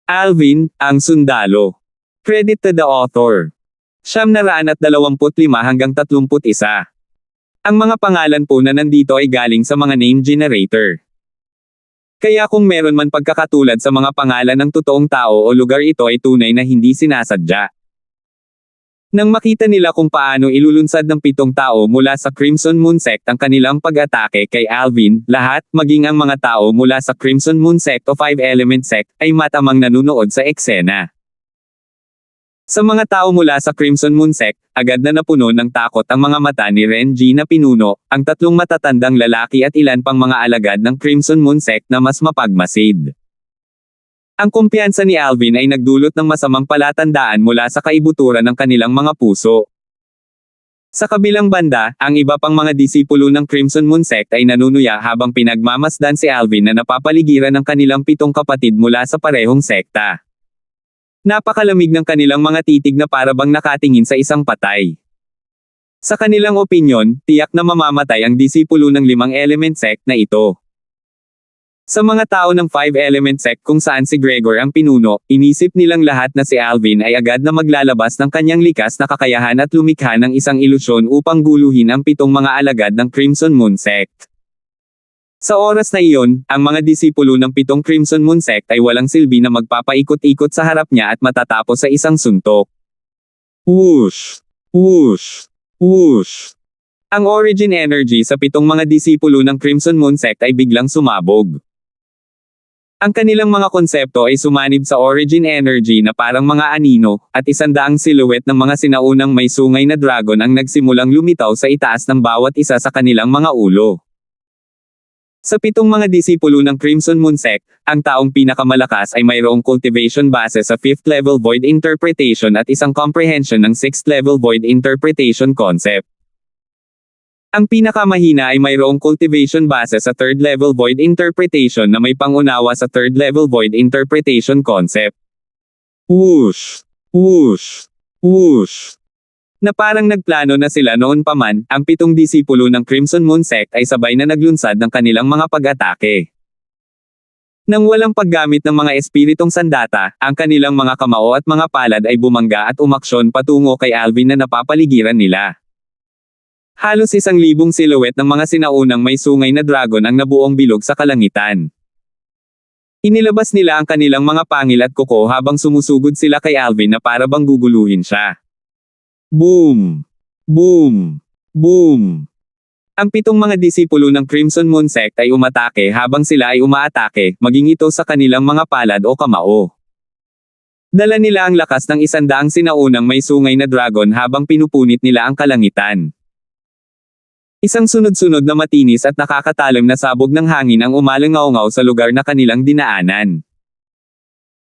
Alvin, ang sundalo. Credit to the author. 925 hanggang 31. Ang mga pangalan po na nandito ay galing sa mga name generator. Kaya kung meron man pagkakatulad sa mga pangalan ng totoong tao o lugar, ito ay tunay na hindi sinasadya. Nang makita nila kung paano ilulunsad ng 7 tao mula sa Crimson Moon Sect ang kanilang pag-atake kay Alvin, lahat, maging ang mga tao mula sa Crimson Moon Sect o Five Element Sect, ay matamang nanunood sa eksena. Sa mga tao mula sa Crimson Moon Sect, agad na napuno ng takot ang mga mata ni Renji na pinuno, ang 3 matatandang lalaki at ilan pang mga alagad ng Crimson Moon Sect na mas mapagmasid. Ang kumpiyansa ni Alvin ay nagdulot ng masamang palatandaan mula sa kaibuturan ng kanilang mga puso. Sa kabilang banda, ang iba pang mga disipulo ng Crimson Moon Sect ay nanunuya habang pinagmamasdan si Alvin na napapaligiran ng kanilang 7 kapatid mula sa parehong sekta. Napakalamig ng kanilang mga titig na parabang nakatingin sa isang patay. Sa kanilang opinyon, tiyak na mamamatay ang disipulo ng 5 Element Sect na ito. Sa mga tao ng Five Element Sect kung saan si Gregor ang pinuno, inisip nilang lahat na si Alvin ay agad na maglalabas ng kanyang likas na kakayahan at lumikha ng isang ilusyon upang guluhin ang 7 mga alagad ng Crimson Moon Sect. Sa oras na iyon, ang mga disipulo ng 7 Crimson Moon Sect ay walang silbi na magpapaikot-ikot sa harap niya at matatapos sa isang suntok. Whoosh! Whoosh! Whoosh! Ang origin energy sa 7 mga disipulo ng Crimson Moon Sect ay biglang sumabog. Ang kanilang mga konsepto ay sumanib sa origin energy na parang mga anino, at 100 silhouette ng mga sinaunang may sungay na dragon ang nagsimulang lumitaw sa itaas ng bawat isa sa kanilang mga ulo. Sa 7 mga disipulo ng Crimson Moon Sect, ang taong pinakamalakas ay mayroong cultivation base sa 5th level void interpretation at isang comprehension ng 6th level void interpretation concept. Ang pinakamahina ay mayroong cultivation base sa 3rd level void interpretation na may pangunawa sa 3rd level void interpretation concept. Whoosh! Whoosh! Whoosh! Na parang nagplano na sila noon pa man, ang 7 disipulo ng Crimson Moon Sect ay sabay na naglunsad ng kanilang mga pag-atake. Nang walang paggamit ng mga espiritong sandata, ang kanilang mga kamao at mga palad ay bumangga at umaksyon patungo kay Alvin na napapaligiran nila. Halos 1,000 silhouette ng mga sinaunang may sungay na dragon ang nabuong bilog sa kalangitan. Inilabas nila ang kanilang mga pangil at kuko habang sumusugod sila kay Alvin na para bang guguluhin siya. Boom! Boom! Boom! Ang 7 mga disipulo ng Crimson Moon Sect ay umatake habang sila ay umaatake, maging ito sa kanilang mga palad o kamao. Dala nila ang lakas ng 100 sinaunang may sungay na dragon habang pinupunit nila ang kalangitan. Isang sunod-sunod na matinis at nakakatalim na sabog ng hangin ang umalangaw-ngaw sa lugar na kanilang dinaanan.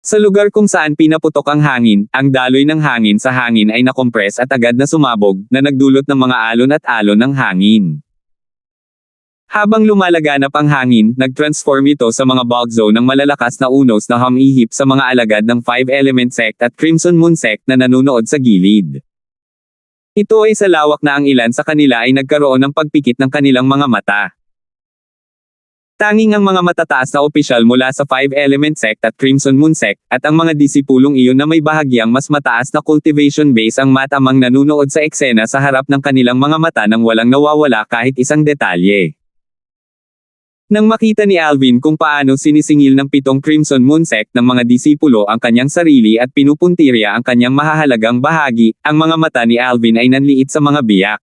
Sa lugar kung saan pinaputok ang hangin, ang daloy ng hangin sa hangin ay nakompres at agad na sumabog, na nagdulot ng mga alon at alon ng hangin. Habang lumalaganap ang hangin, nag-transform ito sa mga bulk zone ng malalakas na unos na humihip sa mga alagad ng Five Element Sect at Crimson Moon Sect na nanunood sa gilid. Ito ay sa lawak na ang ilan sa kanila ay nagkaroon ng pagpikit ng kanilang mga mata. Tanging ang mga matataas na opisyal mula sa Five Element Sect at Crimson Moon Sect, at ang mga disipulong iyon na may bahagyang mas mataas na cultivation base ang matamang nanunood sa eksena sa harap ng kanilang mga mata nang walang nawawala kahit isang detalye. Nang makita ni Alvin kung paano sinisingil ng 7 Crimson Moon Sect ng mga disipulo ang kanyang sarili at pinupuntirya ang kanyang mahahalagang bahagi, ang mga mata ni Alvin ay nanliit sa mga biyak.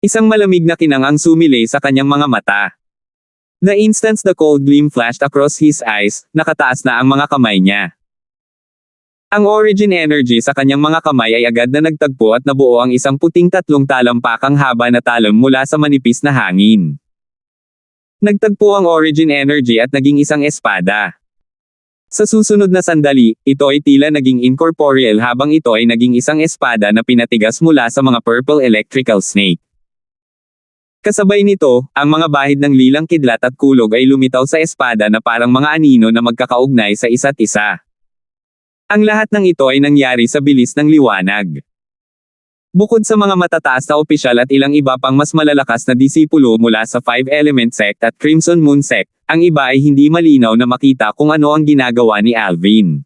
Isang malamig na kinang ang sumilay sa kanyang mga mata. The instant the cold gleam flashed across his eyes, nakataas na ang mga kamay niya. Ang origin energy sa kanyang mga kamay ay agad na nagtagpo at nabuo ang isang puting 3 talampakang haba na talon mula sa manipis na hangin. Nagtagpo ang origin energy at naging isang espada. Sa susunod na sandali, ito ay tila naging incorporeal habang ito ay naging isang espada na pinatigas mula sa mga purple electrical snake. Kasabay nito, ang mga bahid ng lilang kidlat at kulog ay lumitaw sa espada na parang mga anino na magkakaugnay sa isa't isa. Ang lahat ng ito ay nangyari sa bilis ng liwanag. Bukod sa mga matataas na opisyal at ilang iba pang mas malalakas na disipulo mula sa Five Element Sect at Crimson Moon Sect, ang iba ay hindi malinaw na makita kung ano ang ginagawa ni Alvin.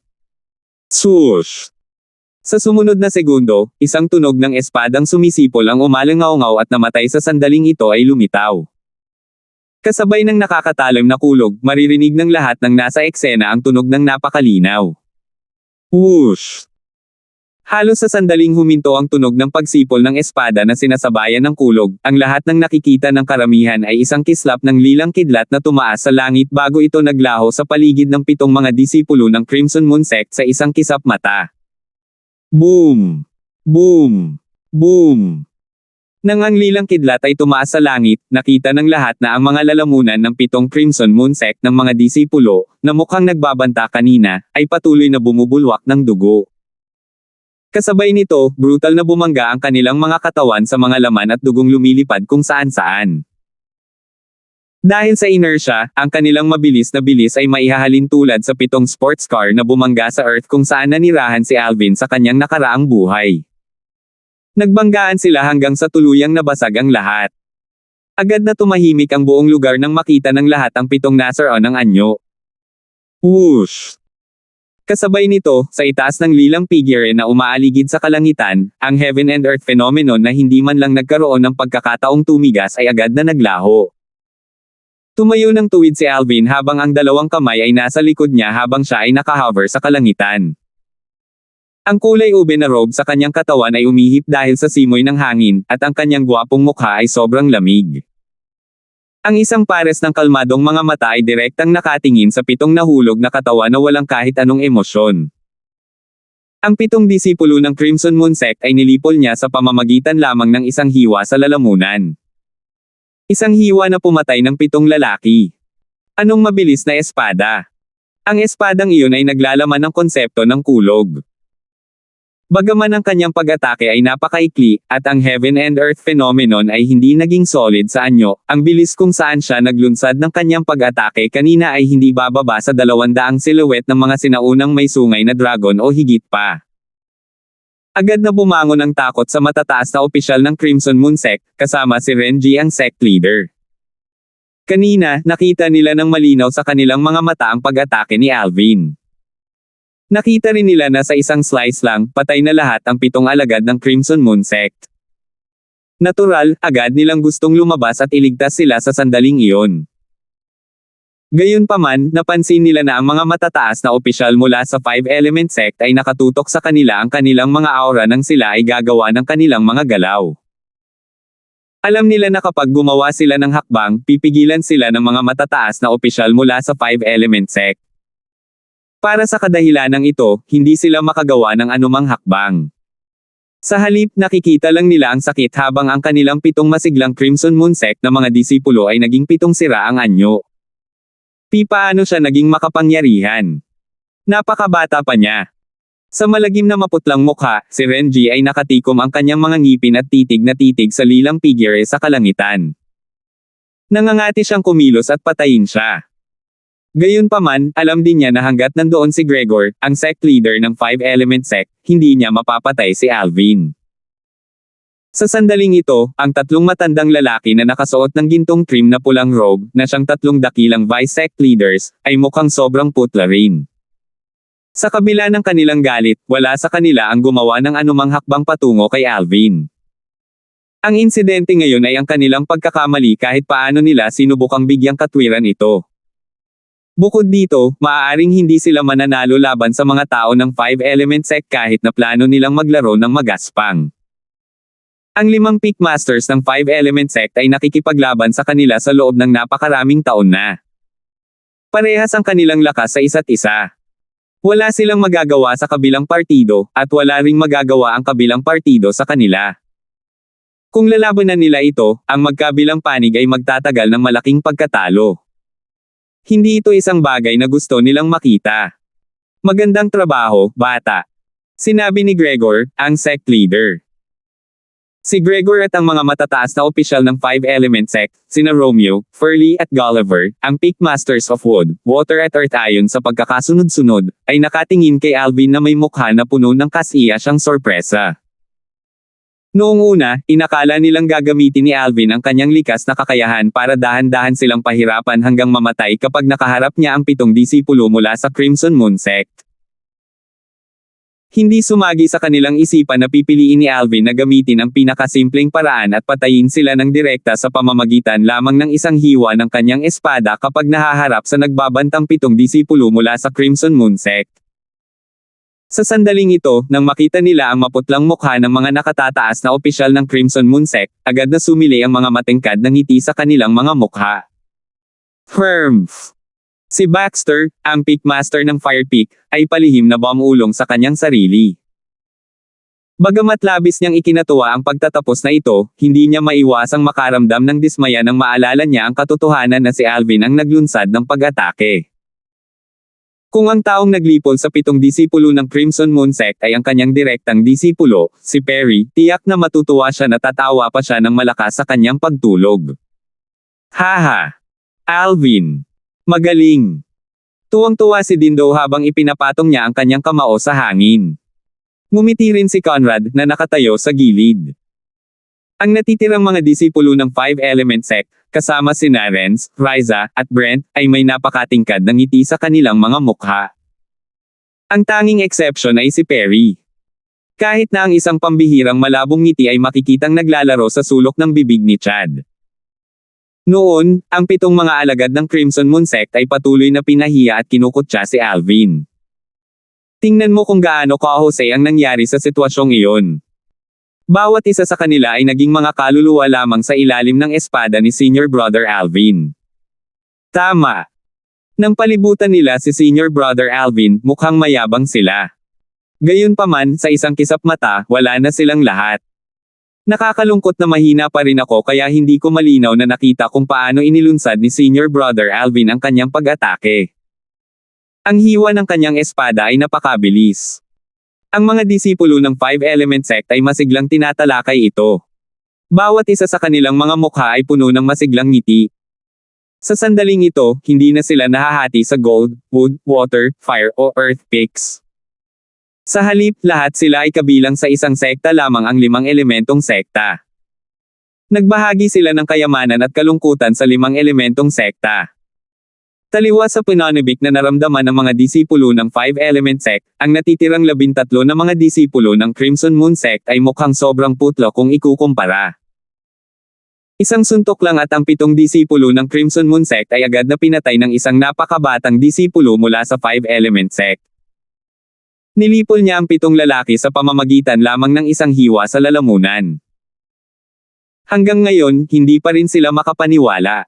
Swoosh! Sa sumunod na segundo, isang tunog ng espadang sumisipol ang umalangaw-ngaw at namatay sa sandaling ito ay lumitaw. Kasabay ng nakakatalim na kulog, maririnig ng lahat ng nasa eksena ang tunog ng napakalinaw. Whoosh! Halos sa sandaling huminto ang tunog ng pagsipol ng espada na sinasabayan ng kulog. Ang lahat ng nakikita ng karamihan ay isang kislap ng lilang kidlat na tumaas sa langit bago ito naglaho sa paligid ng 7 mga disipulo ng Crimson Moon Sect sa isang kisap mata. Boom! Boom! Boom! Nang ang lilang kidlat ay tumaas sa langit, nakita ng lahat na ang mga lalamunan ng 7 Crimson Moon Sect ng mga disipulo, na mukhang nagbabanta kanina, ay patuloy na bumubulwak ng dugo. Kasabay nito, brutal na bumangga ang kanilang mga katawan sa mga laman at dugong lumilipad kung saan-saan. Dahil sa inertia, ang kanilang mabilis na bilis ay maihahalin tulad sa 7 sports car na bumangga sa Earth kung saan nanirahan si Alvin sa kanyang nakaraang buhay. Nagbanggaan sila hanggang sa tuluyang nabasag ang lahat. Agad na tumahimik ang buong lugar nang makita ng lahat ang 7 nasaron ng anyo. Whoosh! Kasabay nito, sa itaas ng lilang figure na umaaligid sa kalangitan, ang heaven and earth phenomenon na hindi man lang nagkaroon ng pagkakataong tumigas ay agad na naglaho. Tumayo ng tuwid si Alvin habang ang dalawang kamay ay nasa likod niya habang siya ay nakahover sa kalangitan. Ang kulay ube na robe sa kanyang katawan ay umihip dahil sa simoy ng hangin, at ang kanyang gwapong mukha ay sobrang lamig. Ang isang pares ng kalmadong mga mata ay direktang nakatingin sa 7 nahulog na katawan na walang kahit anong emosyon. Ang 7 disipulo ng Crimson Moon Sect ay nilipol niya sa pamamagitan lamang ng isang hiwa sa lalamunan. Isang hiwa na pumatay ng 7 lalaki. Anong mabilis na espada? Ang espadang iyon ay naglalaman ng konsepto ng kulog. Bagaman ang kanyang pag-atake ay napakaikli, at ang heaven and earth phenomenon ay hindi naging solid sa anyo, ang bilis kung saan siya naglunsad ng kanyang pag-atake kanina ay hindi bababa sa 200 silhouette ng mga sinaunang may sungay na dragon o higit pa. Agad na bumangon ang takot sa matataas na opisyal ng Crimson Moon Sect, kasama si Renji ang sect leader. Kanina, nakita nila ng malinaw sa kanilang mga mata ang pag-atake ni Alvin. Nakita rin nila na sa isang slice lang, patay na lahat ang 7 alagad ng Crimson Moon Sect. Natural, agad nilang gustong lumabas at iligtas sila sa sandaling iyon. Gayunpaman, napansin nila na ang mga matataas na opisyal mula sa 5-element sect ay nakatutok sa kanila ang kanilang mga aura nang sila ay gagawa ng kanilang mga galaw. Alam nila na kapag gumawa sila ng hakbang, pipigilan sila ng mga matataas na opisyal mula sa 5-element sect. Para sa kadahilanang ito, hindi sila makagawa ng anumang hakbang. Sa halip, nakikita lang nila ang sakit habang ang kanilang 7 masiglang Crimson Moon Sect na mga disipulo ay naging 7 sira ang anyo. Paano siya naging makapangyarihan? Napakabata pa niya. Sa malagim na maputlang mukha, si Renji ay nakatikom ang kanyang mga ngipin at titig na titig sa lilang figure sa kalangitan. Nangangati siyang kumilos at patayin siya. Gayunpaman, alam din niya na hanggat nandoon si Gregor, ang sect leader ng 5-element sect, hindi niya mapapatay si Alvin. Sa sandaling ito, ang 3 matandang lalaki na nakasuot ng gintong trim na pulang robe, na siyang 3 dakilang vice-sect leaders, ay mukhang sobrang putla rin. Sa kabila ng kanilang galit, wala sa kanila ang gumawa ng anumang hakbang patungo kay Alvin. Ang insidente ngayon ay ang kanilang pagkakamali kahit paano nila sinubukang bigyang katwiran ito. Bukod dito, maaaring hindi sila mananalo laban sa mga tao ng 5-element sect kahit na plano nilang maglaro ng magaspang. Ang 5 Peak Masters ng 5-element sect ay nakikipaglaban sa kanila sa loob ng napakaraming taon na. Parehas ang kanilang lakas sa isa't isa. Wala silang magagawa sa kabilang partido, at wala ring magagawa ang kabilang partido sa kanila. Kung lalabanan nila ito, ang magkabilang panig ay magtatagal ng malaking pagkatalo. Hindi ito isang bagay na gusto nilang makita. Magandang trabaho, bata. Sinabi ni Gregor, ang sect leader. Si Gregor at ang mga matataas na opisyal ng 5-element sect, sina Romeo, Furley at Gulliver, ang Peak Masters of Wood, Water at Earth ayon sa pagkakasunod-sunod, ay nakatingin kay Alvin na may mukha na puno ng kasiya siyang sorpresa. Noong una, inakala nilang gagamitin ni Alvin ang kanyang likas na kakayahan para dahan-dahan silang pahirapan hanggang mamatay kapag nakaharap niya ang 7 disipulo mula sa Crimson Moon Sect. Hindi sumagi sa kanilang isipan na pipiliin ni Alvin na gamitin ang pinakasimpleng paraan at patayin sila ng direkta sa pamamagitan lamang ng isang hiwa ng kanyang espada kapag nahaharap sa nagbabantang 7 disipulo mula sa Crimson Moon Sect. Sa sandaling ito, nang makita nila ang maputlang mukha ng mga nakatataas na opisyal ng Crimson Moon Sect, agad na sumili ang mga matingkad na ngiti sa kanilang mga mukha. Humph! Si Baxter, ang Pickmaster ng Fire Pick, ay palihim na bumulong sa kanyang sarili. Bagamat labis niyang ikinatuwa ang pagtatapos na ito, hindi niya maiwasang makaramdam ng dismaya nang maalala niya ang katotohanan na si Alvin ang naglunsad ng pag-atake. Kung ang taong naglipol sa 7 disipulo ng Crimson Moon Sect ay ang kanyang direktang disipulo, si Perry, tiyak na matutuwa siya na tatawa pa siya ng malakas sa kanyang pagtulog. Haha! Alvin! Magaling! Tuwang-tuwa si Dindo habang ipinapatong niya ang kanyang kamao sa hangin. Ngumiti rin si Conrad na nakatayo sa gilid. Ang natitirang mga disipulo ng 5-Element Sect, kasama si Renz, Riza, at Brent, ay may napakatingkad na ngiti sa kanilang mga mukha. Ang tanging exception ay si Perry. Kahit na ang isang pambihirang malabong ngiti ay makikitang naglalaro sa sulok ng bibig ni Chad. Noon, ang 7 mga alagad ng Crimson Moon Sect ay patuloy na pinahiya at kinukutya si Alvin. Tingnan mo kung gaano kahusay ang nangyari sa sitwasyong iyon. Bawat isa sa kanila ay naging mga kaluluwa lamang sa ilalim ng espada ni Senior Brother Alvin. Tama. Nang palibutan nila si Senior Brother Alvin, mukhang mayabang sila. Gayunpaman, sa isang kisap mata, wala na silang lahat. Nakakalungkot na mahina pa rin ako kaya hindi ko malinaw na nakita kung paano inilunsad ni Senior Brother Alvin ang kanyang pag-atake. Ang hiwa ng kanyang espada ay napakabilis. Ang mga disipulo ng 5-Element Sect ay masiglang tinatalakay ito. Bawat isa sa kanilang mga mukha ay puno ng masiglang ngiti. Sa sandaling ito, hindi na sila nahahati sa gold, wood, water, fire o earth picks. Sa halip, lahat sila ay kabilang sa isang sekta lamang, ang 5 elementong sekta. Nagbahagi sila ng kayamanan at kalungkutan sa 5 elementong sekta. Taliwas sa pananabik na naramdaman ng mga disipulo ng 5-Element Sect, ang natitirang 13 na mga disipulo ng Crimson Moon Sect ay mukhang sobrang putlo kung ikukumpara. Isang suntok lang at ang 7 disipulo ng Crimson Moon Sect ay agad na pinatay ng isang napakabatang disipulo mula sa 5-Element Sect. Nilipol niya ang 7 lalaki sa pamamagitan lamang ng isang hiwa sa lalamunan. Hanggang ngayon, hindi pa rin sila makapaniwala.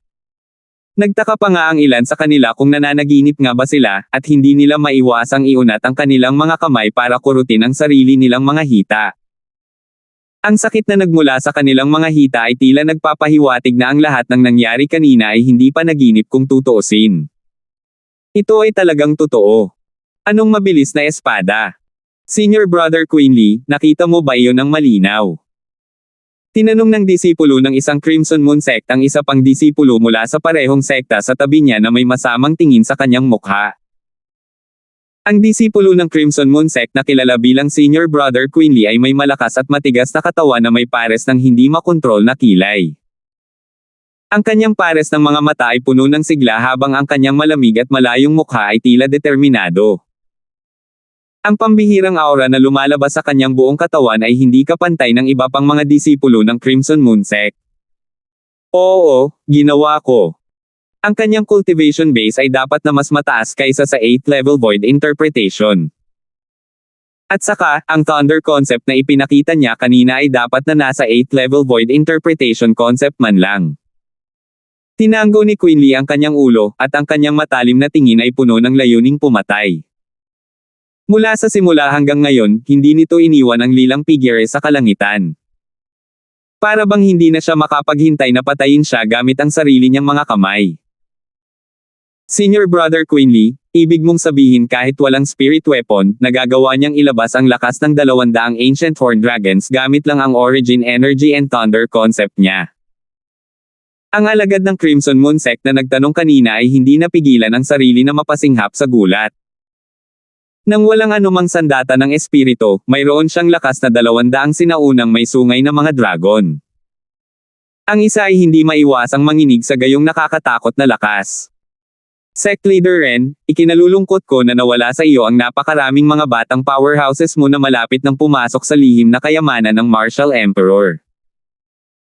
Nagtaka pa nga ang ilan sa kanila kung nananaginip nga ba sila, at hindi nila maiwasang iunat ang kanilang mga kamay para kurutin ang sarili nilang mga hita. Ang sakit na nagmula sa kanilang mga hita ay tila nagpapahiwatig na ang lahat ng nangyari kanina ay hindi pa naginip kung tutuusin. Ito ay talagang totoo. Anong mabilis na espada? Senior Brother Quinley, nakita mo ba iyon ng malinaw? Tinanong ng disipulo ng isang Crimson Moon Sect ang isa pang disipulo mula sa parehong sekta sa tabi niya na may masamang tingin sa kanyang mukha. Ang disipulo ng Crimson Moon Sect na kilala bilang Senior Brother Quinley ay may malakas at matigas na katawan na may pares ng hindi makontrol na kilay. Ang kanyang pares ng mga mata ay puno ng sigla habang ang kanyang malamig at malayong mukha ay tila determinado. Ang pambihirang aura na lumalabas sa kanyang buong katawan ay hindi kapantay ng iba pang mga disipulo ng Crimson Moon Sect. Oo, ginawa ko. Ang kanyang cultivation base ay dapat na mas mataas kaysa sa 8th level Void Interpretation. At saka, ang Thunder concept na ipinakita niya kanina ay dapat na nasa 8th level Void Interpretation concept man lang. Tinanggo ni Quinley ang kanyang ulo, at ang kanyang matalim na tingin ay puno ng layuning pumatay. Mula sa simula hanggang ngayon, hindi nito iniwan ang lilang figure sa kalangitan. Para bang hindi na siya makapaghintay na patayin siya gamit ang sarili niyang mga kamay. Senior Brother Quinley, ibig mong sabihin kahit walang spirit weapon, nagagawa niyang ilabas ang lakas ng 200 Ancient Horned Dragons gamit lang ang Origin Energy and Thunder concept niya. Ang alagad ng Crimson Moon Sect na nagtanong kanina ay hindi napigilan ang sarili na mapasinghap sa gulat. Nang walang anumang sandata ng espiritu, mayroon siyang lakas na 200 sinaunang may sungay na mga dragon. Ang isa ay hindi maiwasang manginig sa gayong nakakatakot na lakas. Sect Leader Ren, ikinalulungkot ko na nawala sa iyo ang napakaraming mga batang powerhouses mo na malapit nang pumasok sa lihim na kayamanan ng Martial Emperor.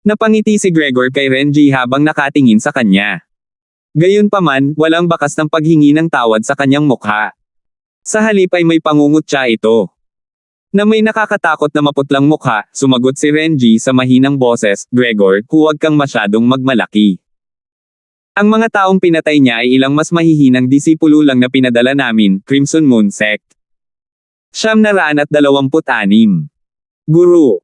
Napangiti si Gregor kay Renji habang nakatingin sa kanya. Gayunpaman, walang bakas ng paghingi ng tawad sa kanyang mukha. Sa halip ay may pangungutya ito. Na may nakakatakot na maputlang mukha, sumagot si Renji sa mahinang boses, Gregor, huwag kang masyadong magmalaki. Ang mga taong pinatay niya ay ilang mas mahihinang disipulo lang na pinadala namin, Crimson Moon Sect. 926. Guru.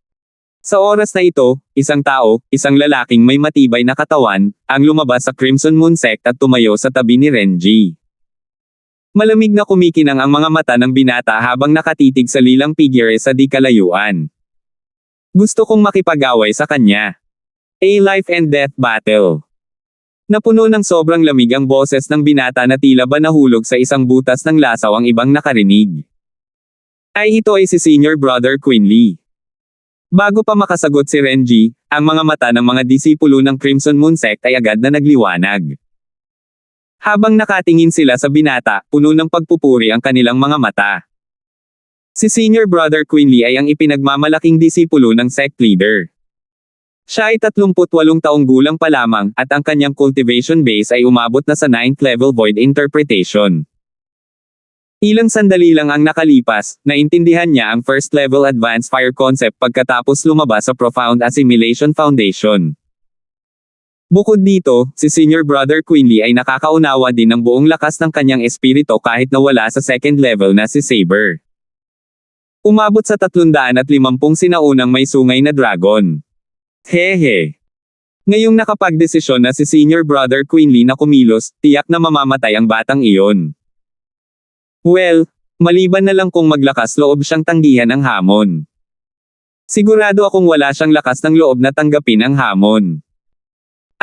Sa oras na ito, isang tao, isang lalaking may matibay na katawan, ang lumabas sa Crimson Moon Sect at tumayo sa tabi ni Renji. Malamig na kumikinang ang mga mata ng binata habang nakatitig sa lilang figure sa di kalayuan. Gusto kong makipag-away sa kanya. A life and death battle. Napuno ng sobrang lamig ang boses ng binata na tila ba nahulog sa isang butas ng lasaw ang ibang nakarinig. Ito ay si Senior Brother Quinley. Bago pa makasagot si Renji, ang mga mata ng mga disipulo ng Crimson Moon Sect ay agad na nagliwanag. Habang nakatingin sila sa binata, puno ng pagpupuri ang kanilang mga mata. Si Senior Brother Quinley ay ang ipinagmamalaking disipulo ng sect leader. Siya ay 38 taong gulang pa lamang, at ang kanyang cultivation base ay umabot na sa 9th level Void Interpretation. Ilang sandali lang ang nakalipas, naintindihan niya ang first level Advanced Fire concept pagkatapos lumabas sa Profound Assimilation Foundation. Bukod dito, si Senior Brother Quinley ay nakakaunawa din ng buong lakas ng kanyang espiritu kahit nawala sa second level na si Saber. Umabot sa 350 sinaunang may sungay na dragon. Hehe. Ngayong nakapagdesisyon na si Senior Brother Quinley na kumilos, tiyak na mamamatay ang batang iyon. Well, maliban na lang kung maglakas loob siyang tanggihan ang hamon. Sigurado akong wala siyang lakas ng loob na tanggapin ang hamon.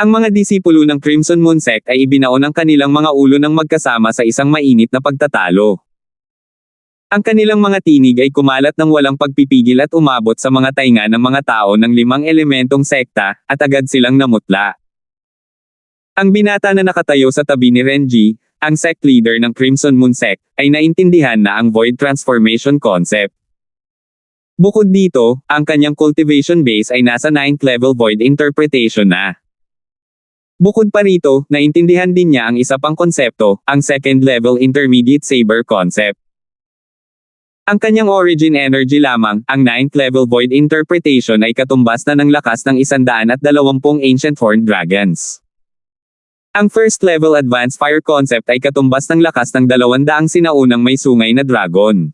Ang mga disipulo ng Crimson Moon Sect ay ibinaon ang kanilang mga ulo ng magkasama sa isang mainit na pagtatalo. Ang kanilang mga tinig ay kumalat ng walang pagpipigil at umabot sa mga tainga ng mga tao ng 5 elementong sekta, at agad silang namutla. Ang binata na nakatayo sa tabi ni Renji, ang sect leader ng Crimson Moon Sect, ay naintindihan na ang Void Transformation concept. Bukod dito, ang kanyang cultivation base ay nasa 9th level Void Interpretation na. Bukod pa rito, naintindihan din niya ang isa pang konsepto, ang second level Intermediate Saber concept. Ang kanyang origin energy lamang, ang 9th level Void Interpretation ay katumbas na ng lakas ng 120 Ancient Horned Dragons. Ang first level Advanced Fire concept ay katumbas ng lakas ng 200 sinaunang may sungay na dragon.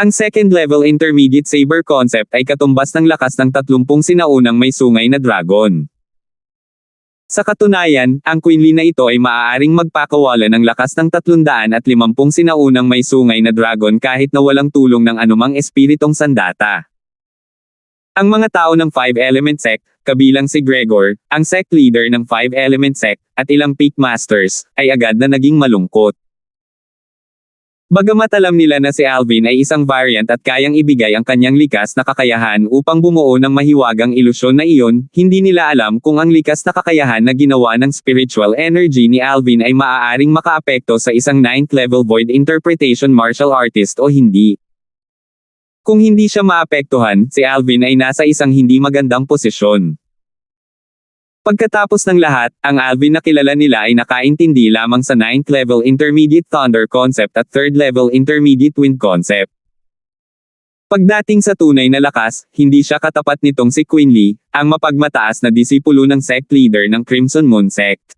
Ang second level Intermediate Saber concept ay katumbas ng lakas ng 30 sinaunang may sungay na dragon. Sa katunayan, ang Quinley na ito ay maaaring magpakawala ng lakas ng 350 sinaunang may sungay na dragon kahit na walang tulong ng anumang espiritong sandata. Ang mga tao ng 5 Element Sect, kabilang si Gregor, ang sect leader ng 5 Element Sect, at ilang Peak Masters, ay agad na naging malungkot. Bagamat alam nila na si Alvin ay isang variant at kayang ibigay ang kanyang likas na kakayahan upang bumuo ng mahiwagang ilusyon na iyon, hindi nila alam kung ang likas na kakayahan na ginawa ng spiritual energy ni Alvin ay maaaring makaapekto sa isang 9th level Void Interpretation martial artist o hindi. Kung hindi siya maapektuhan, si Alvin ay nasa isang hindi magandang posisyon. Pagkatapos ng lahat, ang Alvin na kilala nila ay nakaintindi lamang sa 9th level Intermediate Thunder concept at 3rd level Intermediate Wind concept. Pagdating sa tunay na lakas, hindi siya katapat nitong si Quinley, ang mapagmataas na disipulo ng sect leader ng Crimson Moon Sect.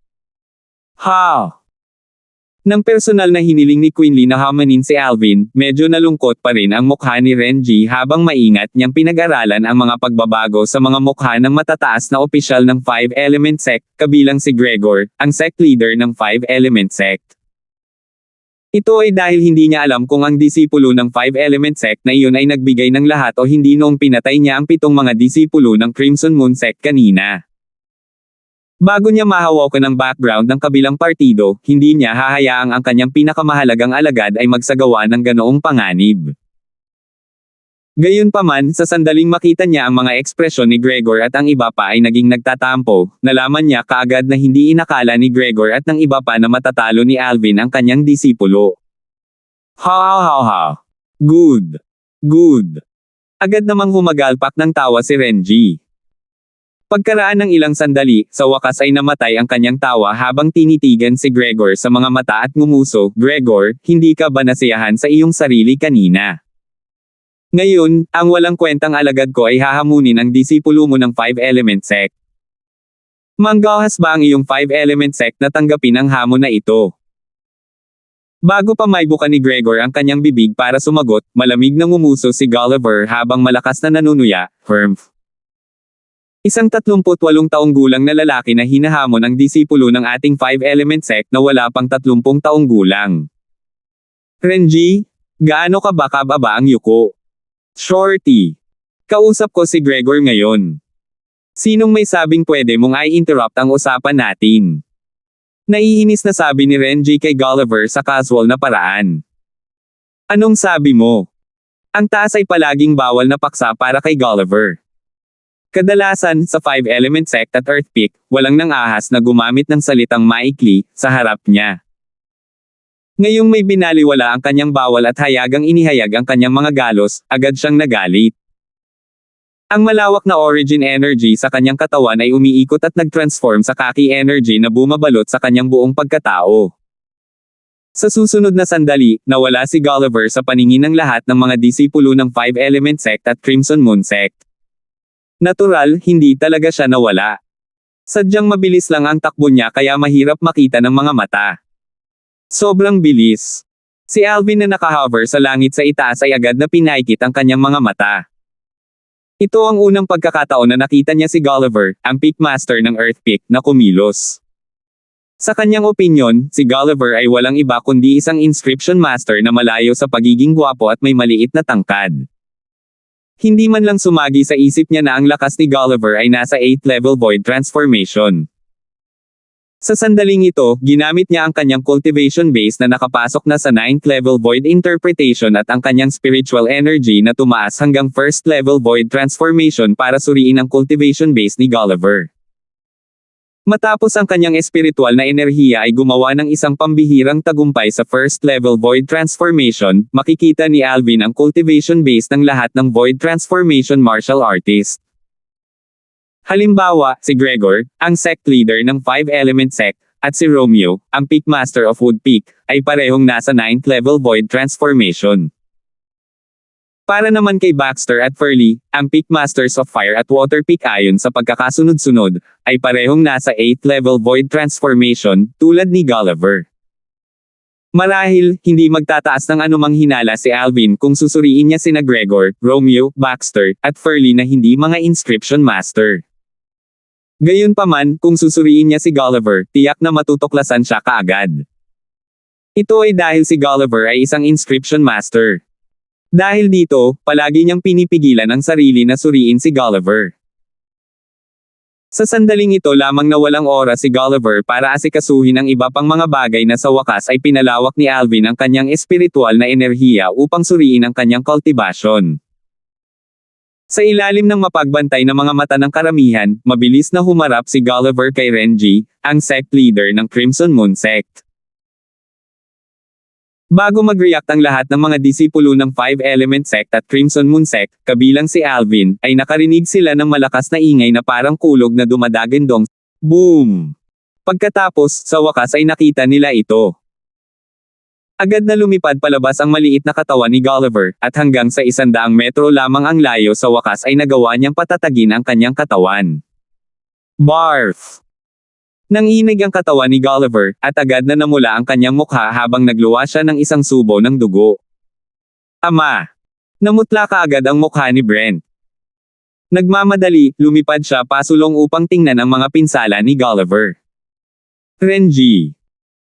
Nang personal na hiniling ni Quinley na hamanin si Alvin, medyo nalungkot pa rin ang mukha ni Renji habang maingat niyang pinag-aralan ang mga pagbabago sa mga mukha ng matataas na opisyal ng 5 Element Sect, kabilang si Gregor, ang sect leader ng 5 Element Sect. Ito ay dahil hindi niya alam kung ang disipulo ng 5 Element Sect na iyon ay nagbigay ng lahat o hindi noong pinatay niya ang 7 mga disipulo ng Crimson Moon Sect kanina. Bago niya mahawakan ang background ng kabilang partido, hindi niya hahayaang ang kanyang pinakamahalagang alagad ay magsagawa ng ganoong panganib. Gayunpaman, sa sandaling makita niya ang mga ekspresyon ni Gregor at ang iba pa ay naging nagtatampo, nalaman niya kaagad na hindi inakala ni Gregor at ng iba pa na matatalo ni Alvin ang kanyang disipulo. Ha. Good. Good. Agad namang humagalpak ng tawa si Renji. Pagkaraan ng ilang sandali, sa wakas ay namatay ang kanyang tawa habang tinitigan si Gregor sa mga mata at ngumuso, Gregor, hindi ka ba nasiyahan sa iyong sarili kanina? Ngayon, ang walang kwentang alagad ko ay hahamunin ang disipulo mo ng 5-element sect. Manggahas ba ang iyong 5-element sect na tanggapin ang hamon na ito? Bago pa maibuka ni Gregor ang kanyang bibig para sumagot, malamig na ngumuso si Gulliver habang malakas na nanunuya, Humph. Isang 38 taong gulang na lalaki na hinahamon ang disipulo ng ating 5-element sect na wala pang 30 taong gulang. Renji, gaano ka ba kababa ang yuko? Shorty. Kausap ko si Gregor ngayon. Sinong may sabing pwede mong i-interrupt ang usapan natin? Naiinis na sabi ni Renji kay Gulliver sa casual na paraan. Anong sabi mo? Ang taas ay palaging bawal na paksa para kay Gulliver. Kadalasan, sa 5-element sect at Earthpeak, walang nang ahas na gumamit ng salitang maikli, sa harap niya. Ngayong may binaliwala ang kanyang bawal at hayagang inihayag ang kanyang mga galos, agad siyang nagalit. Ang malawak na origin energy sa kanyang katawan ay umiikot at nag-transform sa kaki energy na bumabalot sa kanyang buong pagkatao. Sa susunod na sandali, nawala si Gulliver sa paningin ng lahat ng mga disipulo ng 5-element sect at Crimson Moon sect. Natural, hindi talaga siya nawala. Sadyang mabilis lang ang takbo niya kaya mahirap makita ng mga mata. Sobrang bilis. Si Alvin na nakahover sa langit sa itaas ay agad na pinaikit ang kanyang mga mata. Ito ang unang pagkakataon na nakita niya si Gulliver, ang Peak Master ng Earthpeak, na kumilos. Sa kanyang opinyon, si Gulliver ay walang iba kundi isang Inscription Master na malayo sa pagiging gwapo at may maliit na tangkad. Hindi man lang sumagi sa isip niya na ang lakas ni Gulliver ay nasa 8th level Void Transformation. Sa sandaling ito, ginamit niya ang kanyang cultivation base na nakapasok na sa 9th level Void Interpretation at ang kanyang spiritual energy na tumaas hanggang 1st level Void Transformation para suriin ang cultivation base ni Gulliver. Matapos ang kanyang espiritual na enerhiya ay gumawa ng isang pambihirang tagumpay sa 1st level Void Transformation, makikita ni Alvin ang cultivation base ng lahat ng Void Transformation martial artist. Halimbawa, si Gregor, ang sect leader ng 5-element sect, at si Romeo, ang Peak Master of Woodpeak, ay parehong nasa 9th level Void Transformation. Para naman kay Baxter at Furley, ang Peak Masters of Fire at Water Peak ayon sa pagkakasunod-sunod, ay parehong nasa 8th level Void Transformation, tulad ni Gulliver. Marahil, hindi magtataas ng anumang hinala si Alvin kung susuriin niya sina Gregor, Romeo, Baxter, at Furley na hindi mga Inscription Master. Gayunpaman, kung susuriin niya si Gulliver, tiyak na matutuklasan siya kaagad. Ito ay dahil si Gulliver ay isang Inscription Master. Dahil dito, palagi niyang pinipigilan ang sarili na suriin si Gulliver. Sa sandaling ito lamang na walang oras si Gulliver para asikasuhin ang iba pang mga bagay na sa wakas ay pinalawak ni Alvin ang kanyang espiritual na enerhiya upang suriin ang kanyang kultibasyon. Sa ilalim ng mapagbantay na mga mata ng karamihan, mabilis na humarap si Gulliver kay Renji, ang sect leader ng Crimson Moon sect. Bago mag-react ang lahat ng mga disipulo ng 5-element sect at Crimson Moon sect, kabilang si Alvin, ay nakarinig sila ng malakas na ingay na parang kulog na dumadagandong. Boom! Pagkatapos, sa wakas ay nakita nila ito. Agad na lumipad palabas ang maliit na katawan ni Gulliver, at hanggang sa 100 metro lamang ang layo sa wakas ay nagawa niyang patatagin ang kanyang katawan. Barf! Nanginig ang katawan ni Gulliver, at agad na namula ang kanyang mukha habang nagluwa siya ng isang subo ng dugo. Ama! Namutla kaagad ang mukha ni Brent. Nagmamadali, lumipad siya pasulong upang tingnan ang mga pinsala ni Gulliver. Renji!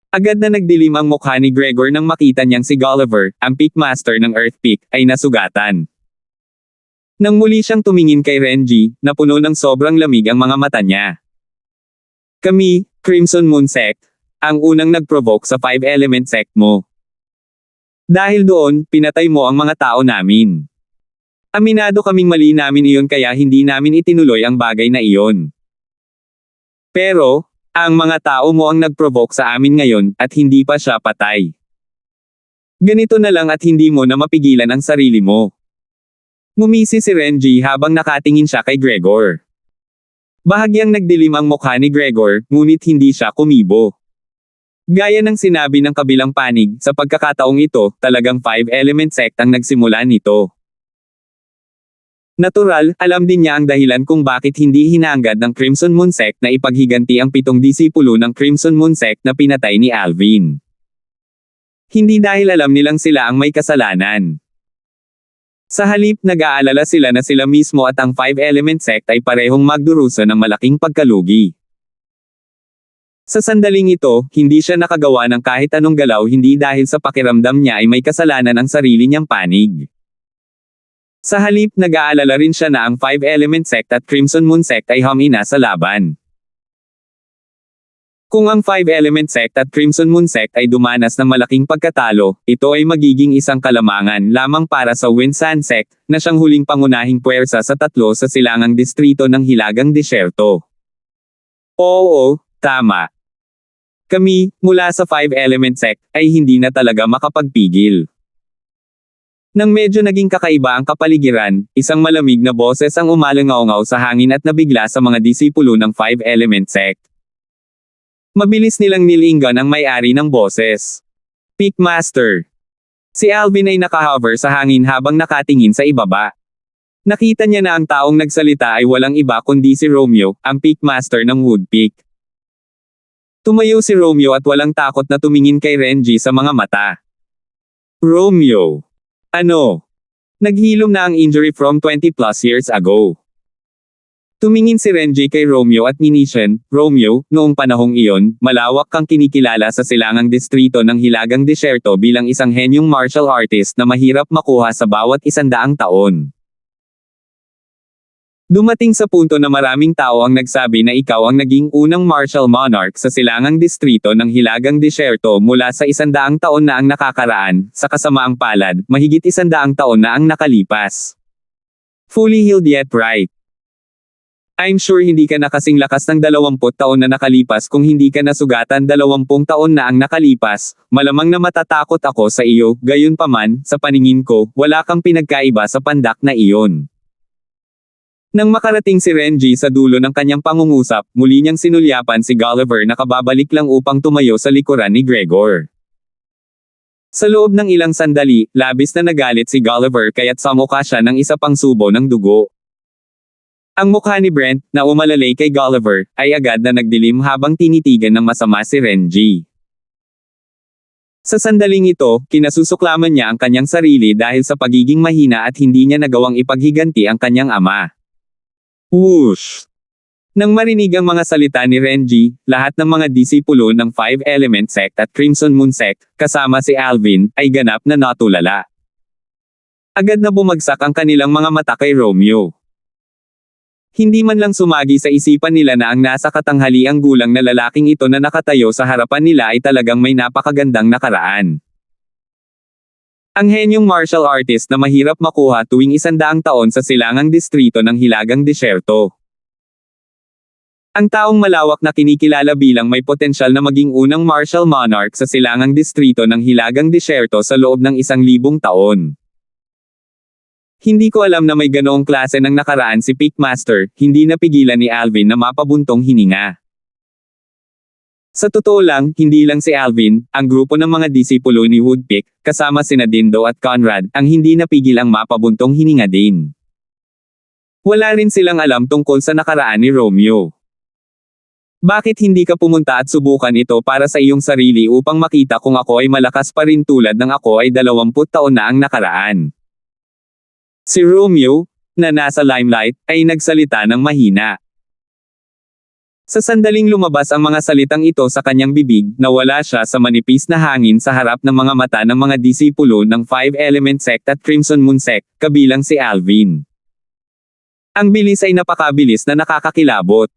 Agad na nagdilim ang mukha ni Gregor nang makita niyang si Gulliver, ang Peak Master ng Earthpeak, ay nasugatan. Nang muli siyang tumingin kay Renji, napuno ng sobrang lamig ang mga mata niya. Kami, Crimson Moon Sect, ang unang nag-provoke sa Five Element Sect mo. Dahil doon, pinatay mo ang mga tao namin. Aminado kaming mali namin iyon kaya hindi namin itinuloy ang bagay na iyon. Pero, ang mga tao mo ang nag-provoke sa amin ngayon, at hindi pa siya patay. Ganito na lang at hindi mo na mapigilan ang sarili mo. Ngumisi si Renji habang nakatingin siya kay Gregor. Bahagyang nagdilim ang mukha ni Gregor, ngunit hindi siya kumibo. Gaya ng sinabi ng kabilang panig, sa pagkakataong ito, talagang Five Element Sect ang nagsimula nito. Natural, alam din niya ang dahilan kung bakit hindi hinangad ng Crimson Moon Sect na ipaghiganti ang 7 disipulo ng Crimson Moon Sect na pinatay ni Alvin. Hindi dahil alam nilang sila ang may kasalanan. Sa halip, nag-aalala sila na sila mismo at ang Five Element Sect ay parehong magdurusa ng malaking pagkalugi. Sa sandaling ito, hindi siya nakagawa ng kahit anong galaw hindi dahil sa pakiramdam niya ay may kasalanan ang sarili niyang panig. Sa halip, nag-aalala rin siya na ang Five Element Sect at Crimson Moon Sect ay humina sa laban. Kung ang Five Element Sect at Crimson Moon Sect ay dumanas ng malaking pagkatalo, ito ay magiging isang kalamangan lamang para sa Winsan Sect, na siyang huling pangunahing puwersa sa 3 sa silangang distrito ng Hilagang Disyerto. Oo, tama. Kami, mula sa Five Element Sect, ay hindi na talaga makapagpigil. Nang medyo naging kakaiba ang kapaligiran, isang malamig na boses ang umalangaw-ngaw sa hangin at nabigla sa mga disipulo ng Five Element Sect. Mabilis nilang nilinggan ang may-ari ng boses. Peakmaster. Si Alvin ay nakahover sa hangin habang nakatingin sa ibaba. Nakita niya na ang taong nagsalita ay walang iba kundi si Romeo, ang Peakmaster ng Woodpeak. Tumayo si Romeo at walang takot na tumingin kay Renji sa mga mata. Romeo. Ano? Naghilom na ang injury from 20+ years ago. Tumingin si Renji kay Romeo at minisyon, Romeo, noong panahong iyon, malawak kang kinikilala sa silangang distrito ng Hilagang Disyerto bilang isang henyong martial artist na mahirap makuha sa bawat 100 taon. Dumating sa punto na maraming tao ang nagsabi na ikaw ang naging unang martial monarch sa silangang distrito ng Hilagang Disyerto mula sa 100 taon na ang nakakaraan, sa kasamaang palad, mahigit 100 taon na ang nakalipas. Fully healed yet right? I'm sure hindi ka na kasing lakas ng 20 taon na nakalipas kung hindi ka nasugatan 20 taon na ang nakalipas, malamang na matatakot ako sa iyo, gayunpaman, sa paningin ko, wala kang pinagkaiba sa pandak na iyon. Nang makarating si Renji sa dulo ng kanyang pangungusap, muli niyang sinulyapan si Gulliver na kababalik lang upang tumayo sa likuran ni Gregor. Sa loob ng ilang sandali, labis na nagalit si Gulliver kaya't samukha siya ng isa pang subo ng dugo. Ang mukha ni Brent, na umalalay kay Gulliver, ay agad na nagdilim habang tinitigan ng masama si Renji. Sa sandaling ito, kinasusuklaman niya ang kanyang sarili dahil sa pagiging mahina at hindi niya nagawang ipaghiganti ang kanyang ama. Whoosh! Nang marinig ang mga salita ni Renji, lahat ng mga disipulo ng Five Element Sect at Crimson Moon Sect, kasama si Alvin, ay ganap na natulala. Agad na bumagsak ang kanilang mga mata kay Romeo. Hindi man lang sumagi sa isipan nila na ang nasa katanghaliang gulang na lalaking ito na nakatayo sa harapan nila ay talagang may napakagandang nakaraan. Ang henyong martial artist na mahirap makuha tuwing 100 taon sa silangang distrito ng Hilagang Disyerto. Ang taong malawak na kinikilala bilang may potensyal na maging unang martial monarch sa silangang distrito ng Hilagang Disyerto sa loob ng 1,000 taon. Hindi ko alam na may ganoong klase ng nakaraan si Peakmaster, hindi napigilan ni Alvin na mapabuntong hininga. Sa totoo lang, hindi lang si Alvin, ang grupo ng mga disipulo ni Woodpeak, kasama sina Dindo at Conrad, ang hindi napigil ang mapabuntong hininga din. Wala rin silang alam tungkol sa nakaraan ni Romeo. Bakit hindi ka pumunta at subukan ito para sa iyong sarili upang makita kung ako ay malakas pa rin tulad ng ako ay 20 taon na ang nakaraan? Si Romeo, na nasa limelight, ay nagsalita ng mahina. Sa sandaling lumabas ang mga salitang ito sa kanyang bibig, nawala siya sa manipis na hangin sa harap ng mga mata ng mga disipulo ng Five Element Sect at Crimson Moon Sect, kabilang si Alvin. Ang bilis ay napakabilis na nakakakilabot.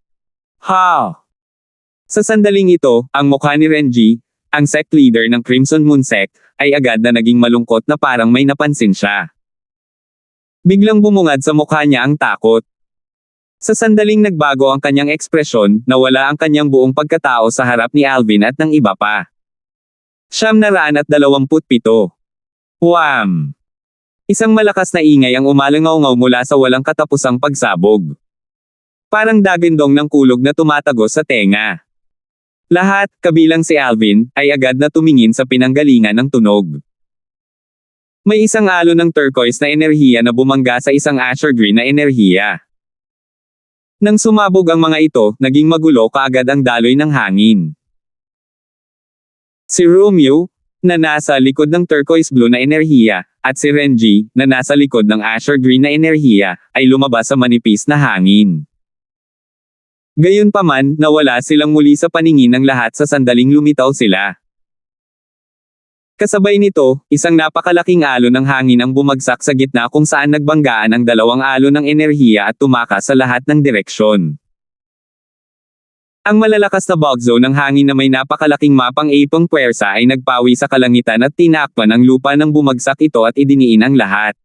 Ha! Sa sandaling ito, ang mukha ni Renji, ang sect leader ng Crimson Moon Sect, ay agad na naging malungkot na parang may napansin siya. Biglang bumungad sa mukha niya ang takot. Sa sandaling nagbago ang kanyang ekspresyon, nawala ang kanyang buong pagkatao sa harap ni Alvin at ng iba pa. 927. Wham! Isang malakas na ingay ang umalangaw-ngaw mula sa walang katapusang pagsabog. Parang dagindong ng kulog na tumatagos sa tenga. Lahat, kabilang si Alvin, ay agad na tumingin sa pinanggalingan ng tunog. May isang alon ng turquoise na enerhiya na bumangga sa isang azure green na enerhiya. Nang sumabog ang mga ito, naging magulo kaagad ang daloy ng hangin. Si Romeo, na nasa likod ng turquoise blue na enerhiya, at si Renji, na nasa likod ng azure green na enerhiya, ay lumabas sa manipis na hangin. Gayunpaman, nawala silang muli sa paningin ng lahat sa sandaling lumitaw sila. Kasabay nito, isang napakalaking alon ng hangin ang bumagsak sa gitna kung saan nagbanggaan ang dalawang alon ng enerhiya at tumakas sa lahat ng direksyon. Ang malalakas na bagzo ng hangin na may napakalaking mapang ipong puwersa ay nagpawi sa kalangitan at tinakpan ang lupa nang bumagsak ito at idiniin ang lahat.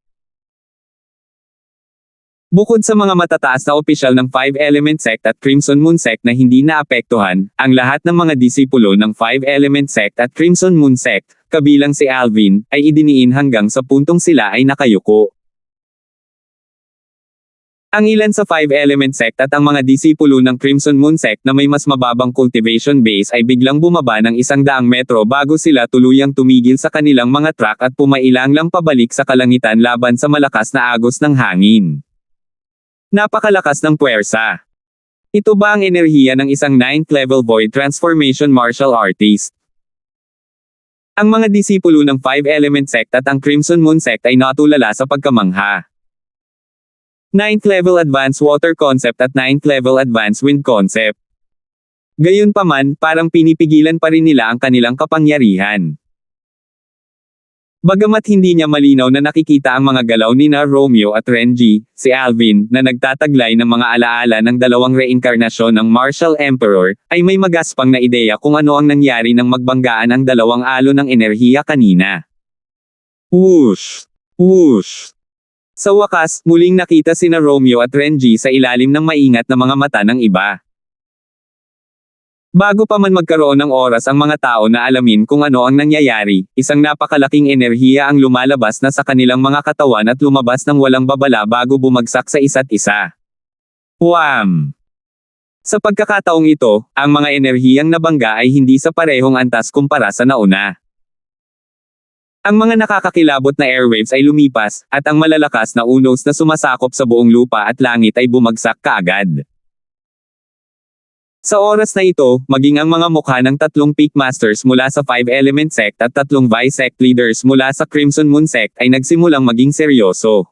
Bukod sa mga matataas na opisyal ng Five Element Sect at Crimson Moon Sect na hindi naapektuhan, ang lahat ng mga disipulo ng Five Element Sect at Crimson Moon Sect, kabilang si Alvin, ay idiniin hanggang sa puntong sila ay nakayuko. Ang ilan sa Five Element Sect at ang mga disipulo ng Crimson Moon Sect na may mas mababang cultivation base ay biglang bumaba ng 100 metro bago sila tuluyang tumigil sa kanilang mga truck at pumailang pabalik sa kalangitan laban sa malakas na agos ng hangin. Napakalakas ng puwersa. Ito ba ang enerhiya ng isang 9th level void transformation martial artist? Ang mga disipulo ng Five Element Sect at ang Crimson Moon Sect ay natulala sa pagkamangha. 9th level advanced water concept at 9th level advanced wind concept. Gayunpaman, parang pinipigilan pa rin nila ang kanilang kapangyarihan. Bagamat hindi niya malinaw na nakikita ang mga galaw ni Romeo at Renji, si Alvin, na nagtataglay ng mga alaala ng dalawang reinkarnasyon ng Martial Emperor, ay may magaspang na ideya kung ano ang nangyari nang magbanggaan ang dalawang alon ng enerhiya kanina. Whoosh! Whoosh! Sa wakas, muling nakita sina Romeo at Renji sa ilalim ng maingat na mga mata ng iba. Bago pa man magkaroon ng oras ang mga tao na alamin kung ano ang nangyayari, isang napakalaking enerhiya ang lumalabas na sa kanilang mga katawan at lumabas ng walang babala bago bumagsak sa isa't isa. Wham! Sa pagkakataong ito, ang mga enerhiyang nabangga ay hindi sa parehong antas kumpara sa nauna. Ang mga nakakakilabot na airwaves ay lumipas, at ang malalakas na unos na sumasakop sa buong lupa at langit ay bumagsak kaagad. Sa oras na ito, maging ang mga mukha ng 3 Peak Masters mula sa Five Element Sect at 3 Vice-Sect Leaders mula sa Crimson Moon Sect ay nagsimulang maging seryoso.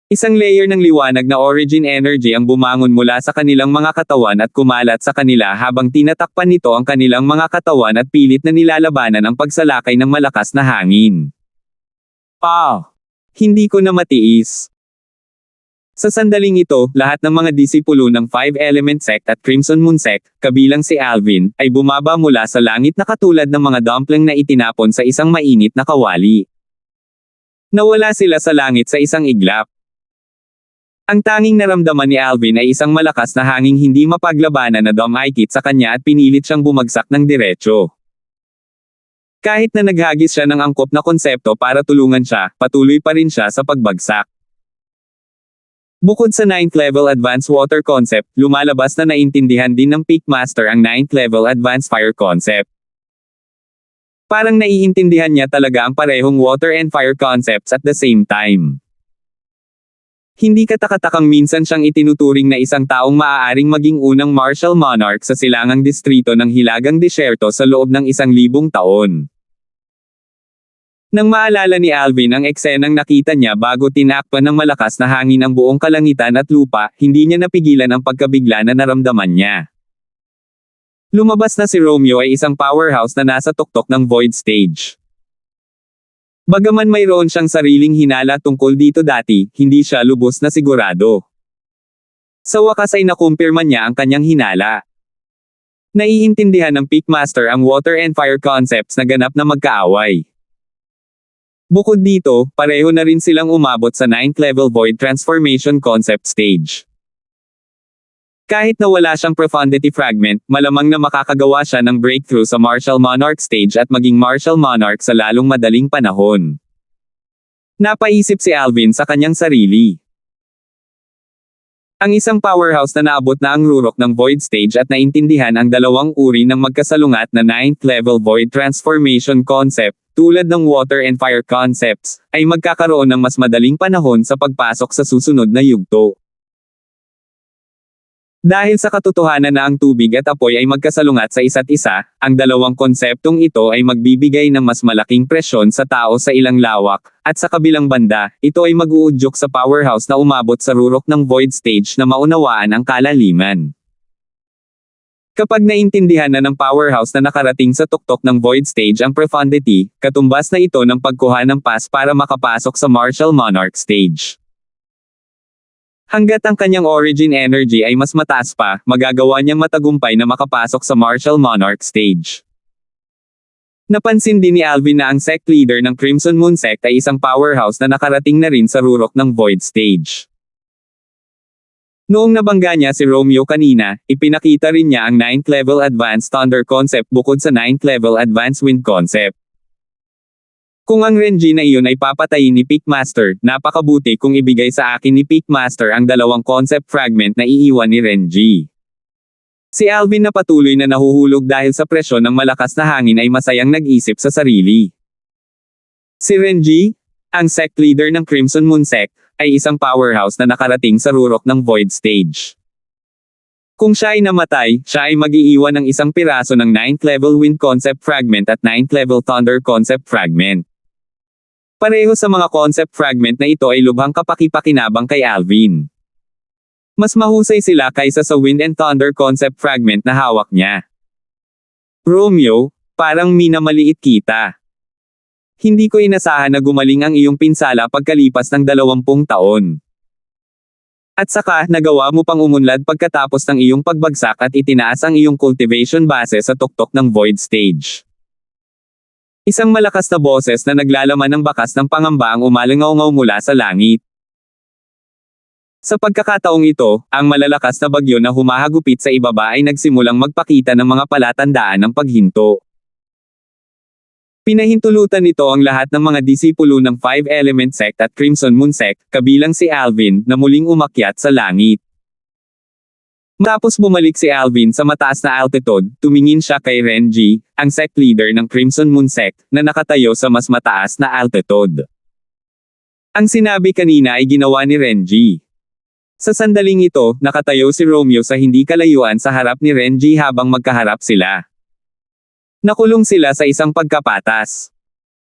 Isang layer ng liwanag na origin energy ang bumangon mula sa kanilang mga katawan at kumalat sa kanila habang tinatakpan nito ang kanilang mga katawan at pilit na nilalabanan ang pagsalakay ng malakas na hangin. Hindi ko na matiis. Sa sandaling ito, lahat ng mga disipulo ng Five Element Sect at Crimson Moon Sect, kabilang si Alvin, ay bumaba mula sa langit na katulad ng mga dumpling na itinapon sa isang mainit na kawali. Nawala sila sa langit sa isang iglap. Ang tanging naramdaman ni Alvin ay isang malakas na hanging hindi mapaglabanan na dumaikit sa kanya at pinilit siyang bumagsak ng diretso. Kahit na naghagis siya ng angkop na konsepto para tulungan siya, patuloy pa rin siya sa pagbagsak. Bukod sa 9th level advanced water concept, lumalabas na naintindihan din ng Peak Master ang 9th level advanced fire concept. Parang naiintindihan niya talaga ang parehong water and fire concepts at the same time. Hindi katakatakang minsan siyang itinuturing na isang taong maaaring maging unang martial monarch sa silangang distrito ng Hilagang Disyerto sa loob ng 1,000 taon. Nang maalala ni Alvin ang eksenang nakita niya bago tinakpan ng malakas na hangin ang buong kalangitan at lupa, hindi niya napigilan ang pagkabigla na naramdaman niya. Lumabas na si Romeo ay isang powerhouse na nasa tuktok ng void stage. Bagaman mayroon siyang sariling hinala tungkol dito dati, hindi siya lubos na sigurado. Sa wakas ay nakumpirma niya ang kanyang hinala. Naiintindihan ng Peakmaster ang water and fire concepts na ganap na magkaaway. Bukod dito, pareho na rin silang umabot sa 9th level Void Transformation Concept Stage. Kahit na wala siyang Profundity Fragment, malamang na makakagawa siya ng breakthrough sa Martial Monarch Stage at maging Martial Monarch sa lalong madaling panahon. Napaisip si Alvin sa kanyang sarili. Ang isang powerhouse na naabot na ang rurok ng Void Stage at naintindihan ang dalawang uri ng magkasalungat na 9th level Void Transformation Concept, tulad ng Water and Fire Concepts, ay magkakaroon ng mas madaling panahon sa pagpasok sa susunod na yugto. Dahil sa katotohanan na ang tubig at apoy ay magkasalungat sa isa't isa, ang dalawang konseptong ito ay magbibigay ng mas malaking presyon sa tao sa ilang lawak, at sa kabilang banda, ito ay mag-uudyok sa powerhouse na umabot sa rurok ng Void Stage na maunawaan ang kalaliman. Kapag naintindihan na ng powerhouse na nakarating sa tuktok ng Void Stage ang Profundity, katumbas na ito ng pagkuha ng pass para makapasok sa Martial Monarch Stage. Hanggat ang kanyang origin energy ay mas mataas pa, magagawa niyang matagumpay na makapasok sa Martial Monarch Stage. Napansin din ni Alvin na ang sect leader ng Crimson Moon Sect ay isang powerhouse na nakarating na rin sa rurok ng Void Stage. Noong nabangga niya si Romeo kanina, ipinakita rin niya ang 9th level Advanced Thunder Concept bukod sa 9th level Advanced Wind Concept. Kung ang Renji na iyon ay papatayin ni Peakmaster, napakabuti kung ibigay sa akin ni Peakmaster ang dalawang concept fragment na iiwan ni Renji. Si Alvin na patuloy na nahuhulog dahil sa presyon ng malakas na hangin ay masayang nag-isip sa sarili. Si Renji, ang sect leader ng Crimson Moon Sect, ay isang powerhouse na nakarating sa rurok ng Void Stage. Kung siya ay namatay, siya ay mag-iiwan ng isang piraso ng 9th level Wind Concept Fragment at 9th level Thunder Concept Fragment. Pareho sa mga concept fragment na ito ay lubhang kapaki-pakinabang kay Alvin. Mas mahusay sila kaysa sa Wind and Thunder concept fragment na hawak niya. Romeo, parang minamaliit kita. Hindi ko inasahan na gumaling ang iyong pinsala pagkalipas ng 20 taon. At saka, nagawa mo pang umunlad pagkatapos ng iyong pagbagsak at itinaas ang iyong cultivation base sa tuktok ng Void Stage. Isang malakas na boses na naglalaman ng bakas ng pangamba ang umalingaw-ngaw mula sa langit. Sa pagkakataong ito, ang malalakas na bagyo na humahagupit sa ibaba ay nagsimulang magpakita ng mga palatandaan ng paghinto. Pinahintulutan nito ang lahat ng mga disipulo ng Five Element Sect at Crimson Moon Sect, kabilang si Alvin, na muling umakyat sa langit. Matapos bumalik si Alvin sa mataas na altitude, tumingin siya kay Renji, ang sect leader ng Crimson Moon Sect, na nakatayo sa mas mataas na altitude. Ang sinabi kanina ay ginawa ni Renji. Sa sandaling ito, nakatayo si Romeo sa hindi kalayuan sa harap ni Renji habang magkaharap sila. Nakulong sila sa isang pagkapatas.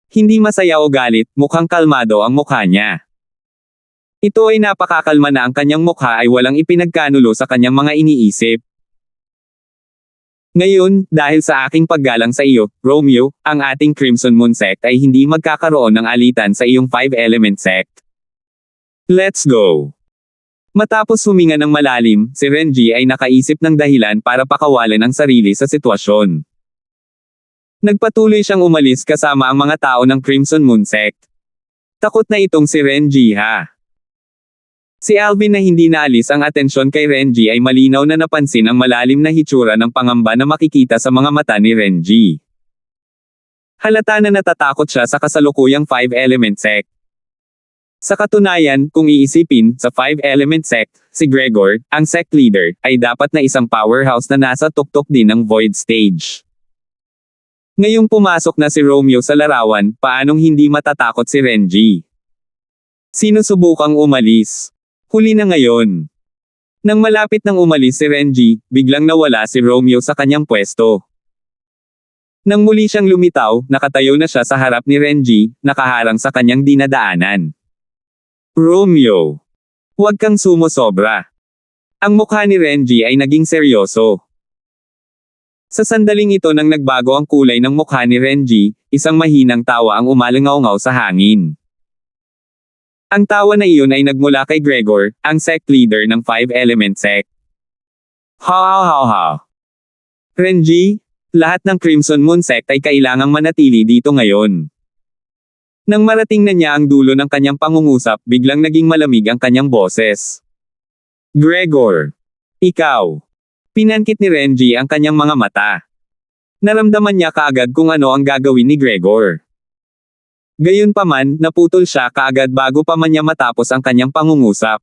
Hindi masaya o galit, mukhang kalmado ang mukha niya. Ito ay napakakalma na ang kanyang mukha ay walang ipinagkanulo sa kanyang mga iniisip. Ngayon, dahil sa aking paggalang sa iyo, Romeo, ang ating Crimson Moon Sect ay hindi magkakaroon ng alitan sa iyong Five Element Sect. Let's go! Matapos huminga ng malalim, si Renji ay nakaisip ng dahilan para pakawalan ang sarili sa sitwasyon. Nagpatuloy siyang umalis kasama ang mga tao ng Crimson Moon Sect. Takot na itong si Renji ha. Si Alvin na hindi naalis ang atensyon kay Renji ay malinaw na napansin ang malalim na hitsura ng pangamba na makikita sa mga mata ni Renji. Halata na natatakot siya sa kasalukuyang Five Element Sect. Sa katunayan, kung iisipin, sa Five Element Sect, si Gregor, ang sect leader, ay dapat na isang powerhouse na nasa tuktok din ng Void Stage. Ngayong pumasok na si Romeo sa larawan, paanong hindi matatakot si Renji? Sinusubukang umalis. Huli na ngayon. Nang malapit nang umalis si Renji, biglang nawala si Romeo sa kanyang pwesto. Nang muli siyang lumitaw, nakatayo na siya sa harap ni Renji, nakaharang sa kanyang dinadaanan. Romeo! Huwag kang sumosobra. Ang mukha ni Renji ay naging seryoso. Sa sandaling ito nang nagbago ang kulay ng mukha ni Renji, isang mahinang tawa ang umalingaw-ngaw sa hangin. Ang tawa na iyon ay nagmula kay Gregor, ang sect leader ng Five Element Sect. Ha ha ha ha. Renji, lahat ng Crimson Moon Sect ay kailangang manatili dito ngayon. Nang marating na niya ang dulo ng kanyang pangungusap, biglang naging malamig ang kanyang boses. Gregor. Ikaw. Pinankit ni Renji ang kanyang mga mata. Naramdaman niya kaagad kung ano ang gagawin ni Gregor. Gayunpaman, naputol siya kaagad bago pa man niya matapos ang kanyang pangungusap.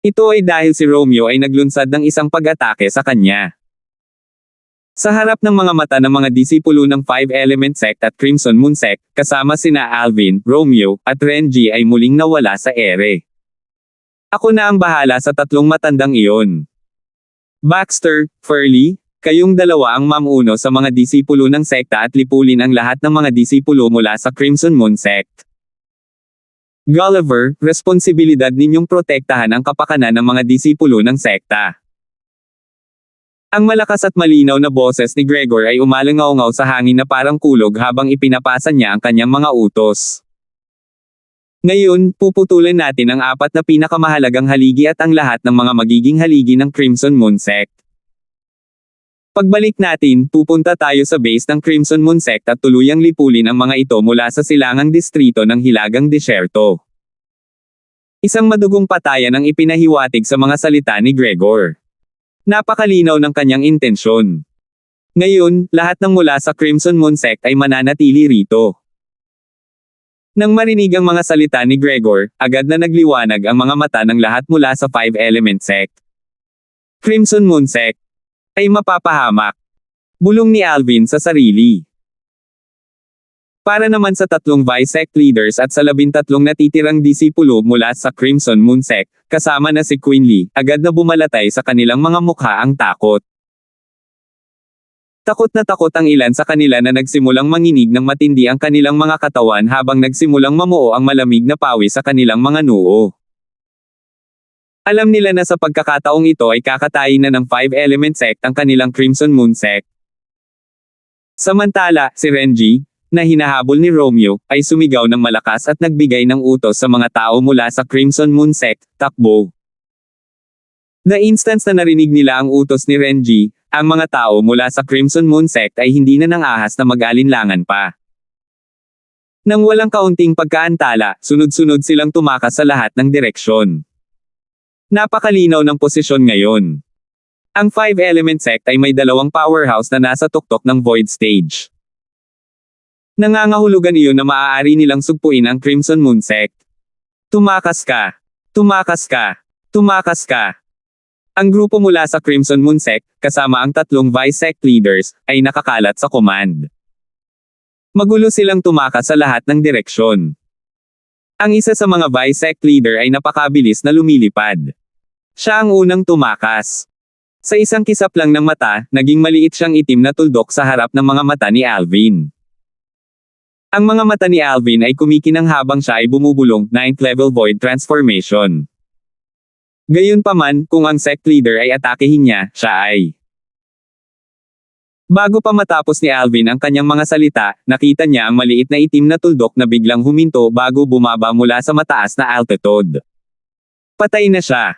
Ito ay dahil si Romeo ay naglunsad ng isang pag-atake sa kanya. Sa harap ng mga mata ng mga disipulo ng Five Element Sect at Crimson Moon Sect, kasama sina Alvin, Romeo, at Renji ay muling nawala sa ere. Ako na ang bahala sa tatlong matandang iyon. Baxter, Furley, kayong dalawa ang mamuno sa mga disipulo ng sekta at lipulin ang lahat ng mga disipulo mula sa Crimson Moon Sect. Gulliver, responsibilidad ninyong protektahan ang kapakanan ng mga disipulo ng sekta. Ang malakas at malinaw na boses ni Gregor ay umalangaw-ngaw sa hangin na parang kulog habang ipinapasa niya ang kanyang mga utos. Ngayon, puputulan natin ang apat na pinakamahalagang haligi at ang lahat ng mga magiging haligi ng Crimson Moon Sect. Pagbalik natin, pupunta tayo sa base ng Crimson Moon Sect at tuluyang lipulin ang mga ito mula sa silangang distrito ng Hilagang Disyerto. Isang madugong patayan ang ipinahiwatig sa mga salita ni Gregor. Napakalinaw ng kanyang intensyon. Ngayon, lahat ng mula sa Crimson Moon Sect ay mananatili rito. Nang marinig ang mga salita ni Gregor, agad na nagliwanag ang mga mata ng lahat mula sa Five Element Sect. Crimson Moon Sect ay mapapahamak. Bulong ni Alvin sa sarili. Para naman sa tatlong Vice-Sect leaders at sa 13 natitirang disipulo mula sa Crimson Moon Sect, kasama na si Quinley, agad na bumalatay sa kanilang mga mukha ang takot. Takot na takot ang ilan sa kanila na nagsimulang manginig ng matindi ang kanilang mga katawan habang nagsimulang mamuo ang malamig na pawis sa kanilang mga noo. Alam nila na sa pagkakataong ito ay kakatayin na ng Five Element Sect ang kanilang Crimson Moon Sect. Samantala, si Renji, na hinahabol ni Romeo, ay sumigaw ng malakas at nagbigay ng utos sa mga tao mula sa Crimson Moon Sect, takbo. The instance na narinig nila ang utos ni Renji, ang mga tao mula sa Crimson Moon Sect ay hindi na nangahas na mag-alinlangan pa. Nang walang kaunting pagkaantala, sunod-sunod silang tumakas sa lahat ng direksyon. Napakalinaw ng posisyon ngayon. Ang Five Element Sect ay may dalawang powerhouse na nasa tuktok ng Void Stage. Nangangahulugan iyon na maaari nilang sugpuin ang Crimson Moon Sect. Tumakas ka! Tumakas ka! Tumakas ka! Ang grupo mula sa Crimson Moon Sect, kasama ang tatlong Vice-Sect leaders, ay nakakalat sa command. Magulo silang tumakas sa lahat ng direksyon. Ang isa sa mga Vice-Sect leader ay napakabilis na lumilipad. Siya ang unang tumakas. Sa isang kisap lang ng mata, naging maliit siyang itim na tuldok sa harap ng mga mata ni Alvin. Ang mga mata ni Alvin ay kumikinang habang siya ay bumubulong, 9th level void transformation. Gayunpaman, kung ang sect leader ay atakehin niya, siya ay. Bago pa matapos ni Alvin ang kanyang mga salita, nakita niya ang maliit na itim na tuldok na biglang huminto bago bumaba mula sa mataas na altitude. Patay na siya.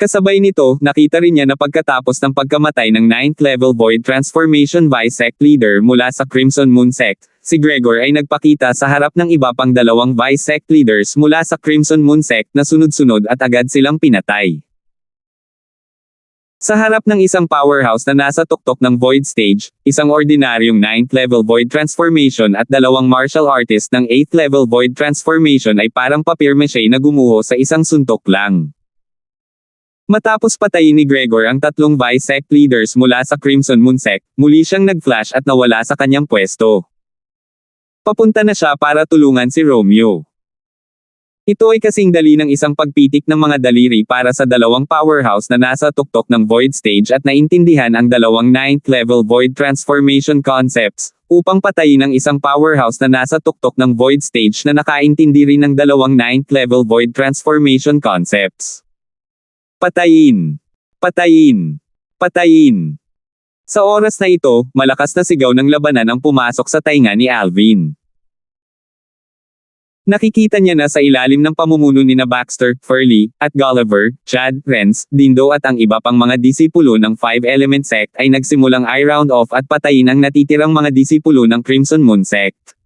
Kasabay nito, nakita rin niya na pagkatapos ng pagkamatay ng 9th level void transformation Vice-Sect leader mula sa Crimson Moon Sect, si Gregor ay nagpakita sa harap ng iba pang dalawang Vice-Sect leaders mula sa Crimson Moon Sect na sunod-sunod at agad silang pinatay. Sa harap ng isang powerhouse na nasa tuktok ng Void Stage, isang ordinaryong 9th level Void Transformation at dalawang martial artist ng 8th level Void Transformation ay parang papirmache na gumuho sa isang suntok lang. Matapos patayin ni Gregor ang tatlong Vice-Sect leaders mula sa Crimson Moon Sect, muli siyang nag-flash at nawala sa kanyang pwesto. Papunta na siya para tulungan si Romeo. Ito ay kasing dali ng isang pagpitik ng mga daliri para sa dalawang powerhouse na nasa tuktok ng Void Stage at naintindihan ang dalawang 9th level Void Transformation concepts, upang patayin ang isang powerhouse na nasa tuktok ng Void Stage na nakaintindi rin ng dalawang 9th level Void Transformation concepts. Patayin! Patayin! Patayin! Sa oras na ito, malakas na sigaw ng labanan ang pumasok sa tainga ni Alvin. Nakikita niya na sa ilalim ng pamumuno ni Baxter, Furley, at Gulliver, Chad, Renz, Dindo at ang iba pang mga disipulo ng Five Element Sect ay nagsimulang i-round off at patayin ang natitirang mga disipulo ng Crimson Moon Sect.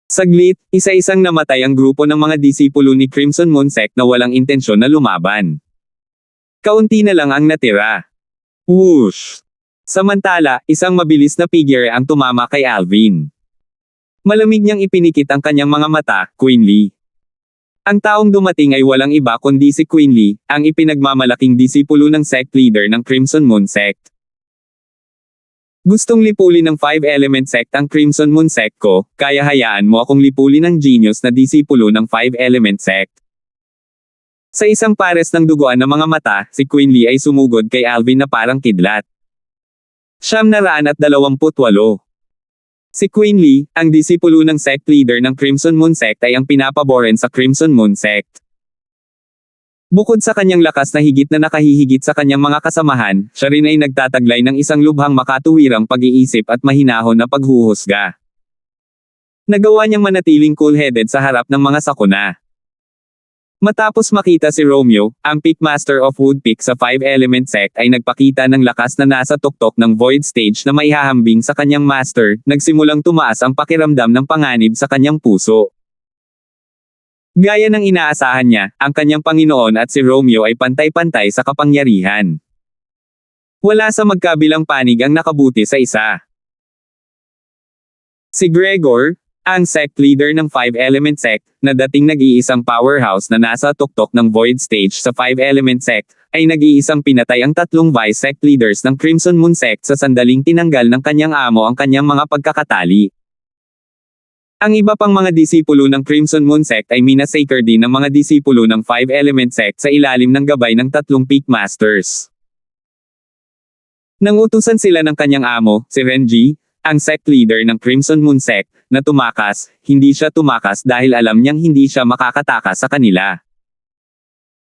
Saglit, isa-isang namatay ang grupo ng mga disipulo ni Crimson Moon Sect na walang intensyon na lumaban. Kaunti na lang ang natira. Whoosh! Samantala, isang mabilis na figure ang tumama kay Alvin. Malamig niyang ipinikit ang kanyang mga mata, Quinley. Ang taong dumating ay walang iba kundi si Quinley, ang ipinagmamalaking disipulo ng sect leader ng Crimson Moon Sect. Gustong lipulin ng Five Element Sect ang Crimson Moon Sect ko, kaya hayaan mo akong lipulin ng genius na disipulo ng Five Element Sect. Sa isang pares ng duguan ng mga mata, si Quinley ay sumugod kay Alvin na parang kidlat. 928. Si Quinley, ang disipulo ng sect leader ng Crimson Moon Sect ay ang pinapaboren sa Crimson Moon Sect. Bukod sa kanyang lakas na higit na nakahihigit sa kanyang mga kasamahan, siya rin ay nagtataglay ng isang lubhang makatuwirang pag-iisip at mahinahon na paghuhusga. Nagawa niyang manatiling cool-headed sa harap ng mga sakuna. Matapos makita si Romeo, ang Pickmaster of Woodpick sa Five Element Sect ay nagpakita ng lakas na nasa tuktok ng Void Stage na maihahambing sa kanyang master, nagsimulang tumaas ang pakiramdam ng panganib sa kanyang puso. Gaya ng inaasahan niya, ang kanyang Panginoon at si Romeo ay pantay-pantay sa kapangyarihan. Wala sa magkabilang panig ang nakabuti sa isa. Si Gregor, ang sect leader ng Five Element Sect, na dating nag-iisang powerhouse na nasa tuktok ng Void Stage sa Five Element Sect, ay nag-iisang pinatay ang tatlong vice sect leaders ng Crimson Moon Sect sa sandaling tinanggal ng kanyang amo ang kanyang mga pagkakatali. Ang iba pang mga disipulo ng Crimson Moon Sect ay minasacre din ng mga disipulo ng Five Element Sect sa ilalim ng gabay ng tatlong Peak Masters. Nang utusan sila ng kanyang amo, si Renji, ang sect leader ng Crimson Moon Sect, na tumakas, hindi siya tumakas dahil alam niyang hindi siya makakatakas sa kanila.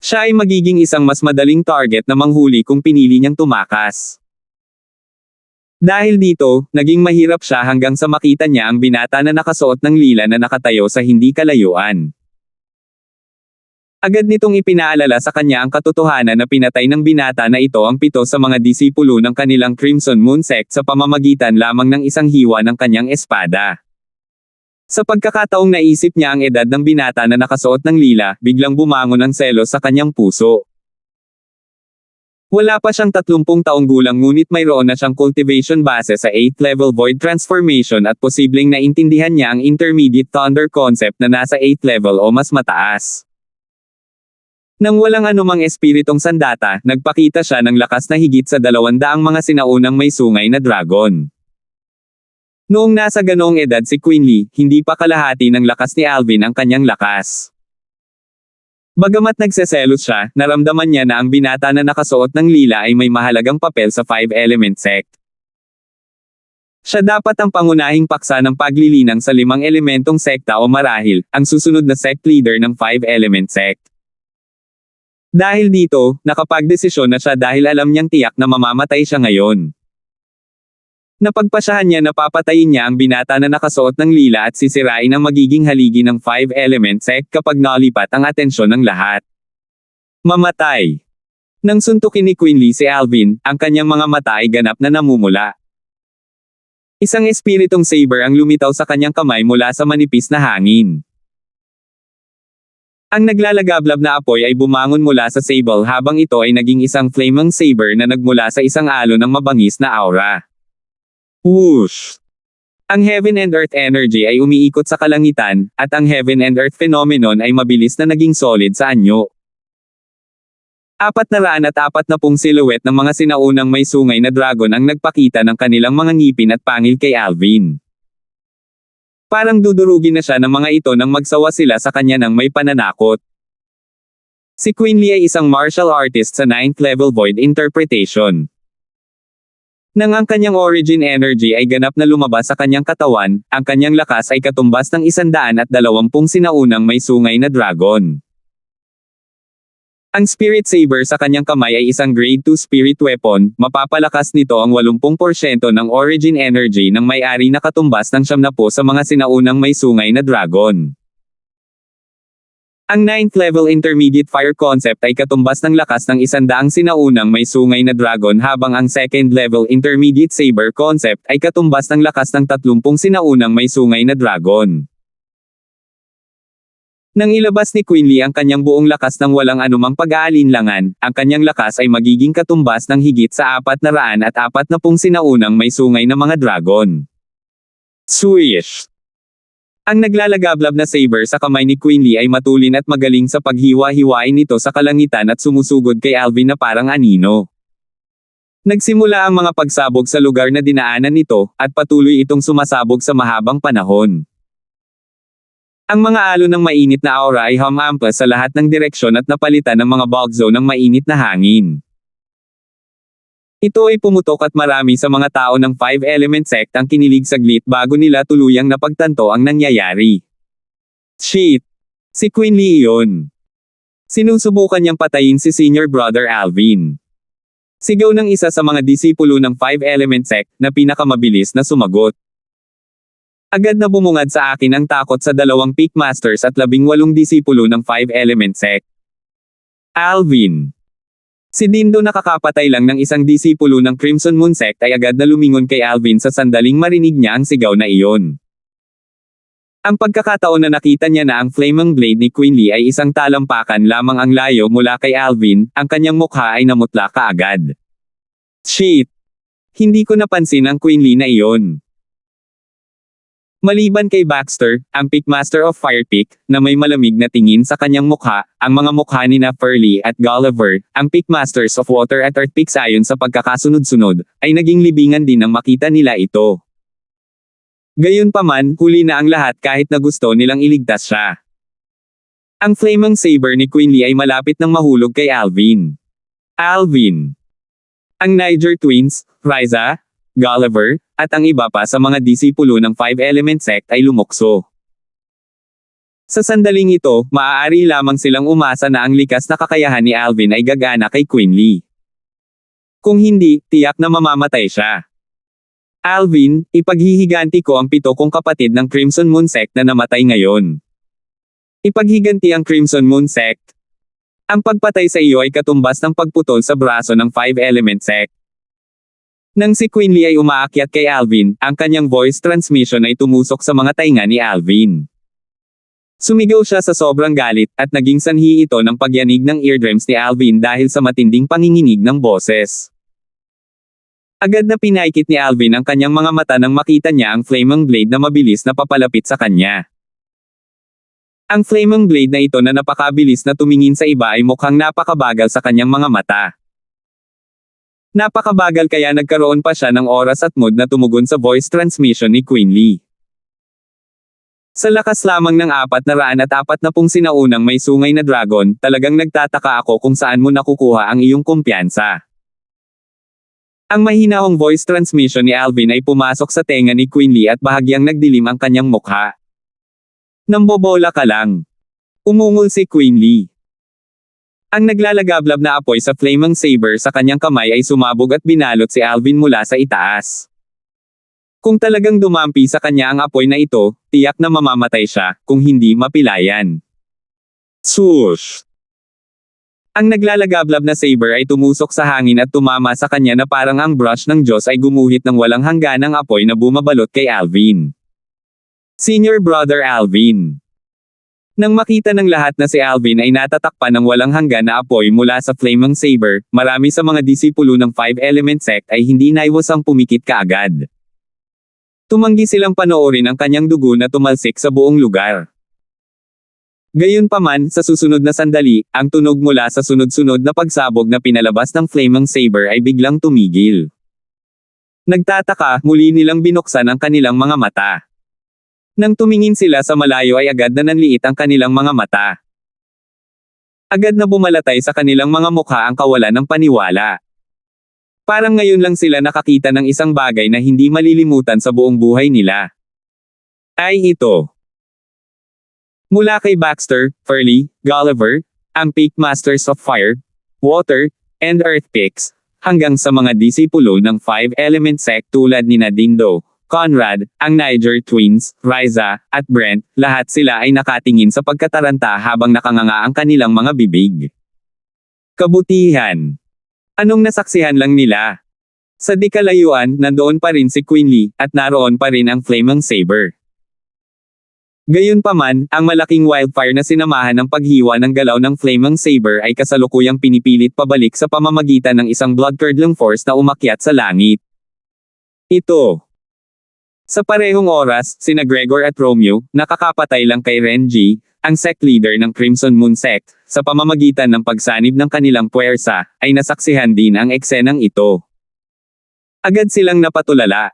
Siya ay magiging isang mas madaling target na manghuli kung pinili niyang tumakas. Dahil dito, naging mahirap siya hanggang sa makita niya ang binata na nakasuot ng lila na nakatayo sa hindi kalayuan. Agad nitong ipinaalala sa kanya ang katotohanan na pinatay ng binata na ito ang 7 sa mga disipulo ng kanilang Crimson Moon Sect sa pamamagitan lamang ng isang hiwa ng kanyang espada. Sa pagkakataong naisip niya ang edad ng binata na nakasuot ng lila, biglang bumangon ang selos sa kanyang puso. Wala pa siyang 30 taong gulang ngunit mayroon na siyang cultivation base sa 8th level Void Transformation at posibleng naintindihan niya ang Intermediate Thunder concept na nasa 8th level o mas mataas. Nang walang anumang espiritong sandata, nagpakita siya ng lakas na higit sa 200 mga sinaunang may sungay na dragon. Noong nasa ganoong edad si Quinley, hindi pa kalahati ng lakas ni Alvin ang kanyang lakas. Bagamat nagseselos siya, naramdaman niya na ang binata na nakasuot ng lila ay may mahalagang papel sa Five Element Sect. Siya dapat ang pangunahing paksa ng paglilinang sa 5 elementong sekta o marahil, ang susunod na sect leader ng Five Element Sect. Dahil dito, nakapagdesisyon na siya dahil alam niyang tiyak na mamamatay siya ngayon. Napagpasyahan niya na papatayin niya ang binata na nakasuot ng lila at sisirain ang magiging haligi ng Five Element Sect kapag nalipat ang atensyon ng lahat. Mamatay. Nang suntukin ni Quinley si Alvin, ang kanyang mga mata ay ganap na namumula. Isang espiritong saber ang lumitaw sa kanyang kamay mula sa manipis na hangin. Ang naglalagablab na apoy ay bumangon mula sa sable habang ito ay naging isang flaming saber na nagmula sa isang alon ng mabangis na aura. Whoosh! Ang Heaven and Earth energy ay umiikot sa kalangitan, at ang Heaven and Earth phenomenon ay mabilis na naging solid sa anyo. 440 silhouette ng mga sinaunang may sungay na dragon ang nagpakita ng kanilang mga ngipin at pangil kay Alvin. Parang dudurugin na siya ng mga ito nang magsawa sila sa kanya ng may pananakot. Si Quinley ay isang martial artist sa 9th level Void Interpretation. Nang ang kanyang origin energy ay ganap na lumabas sa kanyang katawan, ang kanyang lakas ay katumbas ng 120 sinaunang may sungay na dragon. Ang Spirit Saber sa kanyang kamay ay isang Grade 2 Spirit Weapon, mapapalakas nito ang 80% ng origin energy ng may-ari na katumbas ng 70 sa mga sinaunang may sungay na dragon. Ang 9th level intermediate fire concept ay katumbas ng lakas ng 100 sinaunang may sungay na dragon habang ang 2nd level intermediate saber concept ay katumbas ng lakas ng 30 sinaunang may sungay na dragon. Nang ilabas ni Quinly ang kanyang buong lakas ng walang anumang pag-aalinlangan, ang kanyang lakas ay magiging katumbas ng higit sa 440 sinaunang may sungay na mga dragon. Swish! Ang naglalagablab na saber sa kamay ni Quinly ay matulin at magaling sa paghiwa-hiwain nito sa kalangitan at sumusugod kay Alvin na parang anino. Nagsimula ang mga pagsabog sa lugar na dinaanan nito, at patuloy itong sumasabog sa mahabang panahon. Ang mga alon ng mainit na aura ay humampas sa lahat ng direksyon at napalitan ng mga bulk zone ng mainit na hangin. Ito ay pumutok at marami sa mga tao ng 5-element sect ang kinilig saglit bago nila tuluyang napagtanto ang nangyayari. Shit! Si Quinly iyon. Sinusubukan niyang patayin si senior brother Alvin. Sigaw ng isa sa mga disipulo ng 5-element sect na pinakamabilis na sumagot. Agad na bumungad sa akin ang takot sa 2 peak masters at 18 disipulo ng 5-element sect. Alvin. Si Dindo nakakapatay lang ng isang disipulo ng Crimson Moon Sect ay agad na lumingon kay Alvin sa sandaling marinig niya ang sigaw na iyon. Ang pagkakataon na nakita niya na ang flaming blade ni Quinly ay isang talampakan lamang ang layo mula kay Alvin, ang kanyang mukha ay namutla kaagad. Shit! Hindi ko napansin ang Quinly na iyon. Maliban kay Baxter, ang Pickmaster of Firepeak, na may malamig na tingin sa kanyang mukha, ang mga mukha ni na Furley at Gulliver, ang Pickmasters of Water at Earthpeaks ayon sa pagkakasunod-sunod, ay naging libingan din nang makita nila ito. Gayunpaman, huli na ang lahat kahit na gusto nilang iligtas siya. Ang flaming saber ni Quinly ay malapit nang mahulog kay Alvin. Alvin. Ang Niger Twins, Ryza, Gulliver, at ang iba pa sa mga disipulo ng 5-element sect ay lumukso. Sa sandaling ito, maaari lamang silang umasa na ang likas na kakayahan ni Alvin ay gagana kay Quinly. Kung hindi, tiyak na mamamatay siya. Alvin, ipaghihiganti ko ang 7 kong kapatid ng Crimson Moon Sect na namatay ngayon. Ipaghiganti ang Crimson Moon Sect. Ang pagpatay sa iyo ay katumbas ng pagputol sa braso ng 5-element sect. Nang si Quinly ay umaakyat kay Alvin, ang kanyang voice transmission ay tumusok sa mga tainga ni Alvin. Sumigaw siya sa sobrang galit, at naging sanhi ito ng pagyanig ng eardrums ni Alvin dahil sa matinding panginginig ng boses. Agad na pinaikit ni Alvin ang kanyang mga mata nang makita niya ang flaming blade na mabilis na papalapit sa kanya. Ang flaming blade na ito na napakabilis na tumingin sa iba ay mukhang napakabagal sa kanyang mga mata. Napakabagal kaya nagkaroon pa siya ng oras at mood na tumugon sa voice transmission ni Quinly. Sa lakas lamang ng 440 sinaunang may sungay na dragon, talagang nagtataka ako kung saan mo nakukuha ang iyong kumpiyansa. Ang mahinahong voice transmission ni Alvin ay pumasok sa tenga ni Quinly at bahagyang nagdilim ang kanyang mukha. Nambobola ka lang. Umungol si Quinly. Ang naglalagablab na apoy sa flaming saber sa kanyang kamay ay sumabog at binalot si Alvin mula sa itaas. Kung talagang dumampi sa kanya ang apoy na ito, tiyak na mamamatay siya, kung hindi mapilayan. Swoosh! Ang naglalagablab na saber ay tumusok sa hangin at tumama sa kanya na parang ang brush ng Diyos ay gumuhit ng walang hangganang apoy na bumabalot kay Alvin. Senior Brother Alvin. Nang makita ng lahat na si Alvin ay natatakpan ng walang hanggan na apoy mula sa flaming saber, marami sa mga disipulo ng 5-element sect ay hindi naiwasang pumikit kaagad. Tumanggi silang panoorin ang kanyang dugo na tumalsik sa buong lugar. Gayunpaman, sa susunod na sandali, ang tunog mula sa sunod-sunod na pagsabog na pinalabas ng flaming saber ay biglang tumigil. Nagtataka, muli nilang binuksan ang kanilang mga mata. Nang tumingin sila sa malayo ay agad na nanliit ang kanilang mga mata. Agad na bumalatay sa kanilang mga mukha ang kawalan ng paniwala. Parang ngayon lang sila nakakita ng isang bagay na hindi malilimutan sa buong buhay nila. Ay ito. Mula kay Baxter, Furley, Gulliver, ang Peak Masters of Fire, Water, and Earthpeaks, hanggang sa mga disipulo ng 5-element sect tulad ni Dindo, Conrad, ang Niger twins, Riza, at Brent, lahat sila ay nakatingin sa pagkataranta habang nakanganga ang kanilang mga bibig. Kabutihan. Anong nasaksihan lang nila? Sa di kalayuan, nandoon pa rin si Quinley, at naroon pa rin ang Flaming Saber. Gayunpaman, ang malaking wildfire na sinamahan ng paghiwa ng galaw ng Flaming Saber ay kasalukuyang pinipilit pabalik sa pamamagitan ng isang blood-curdling force na umakyat sa langit. Ito. Sa parehong oras, sina Gregor at Romeo, nakakapatay lang kay Renji, ang sect leader ng Crimson Moon Sect, sa pamamagitan ng pagsanib ng kanilang puwersa, ay nasaksihan din ang eksenang ito. Agad silang napatulala.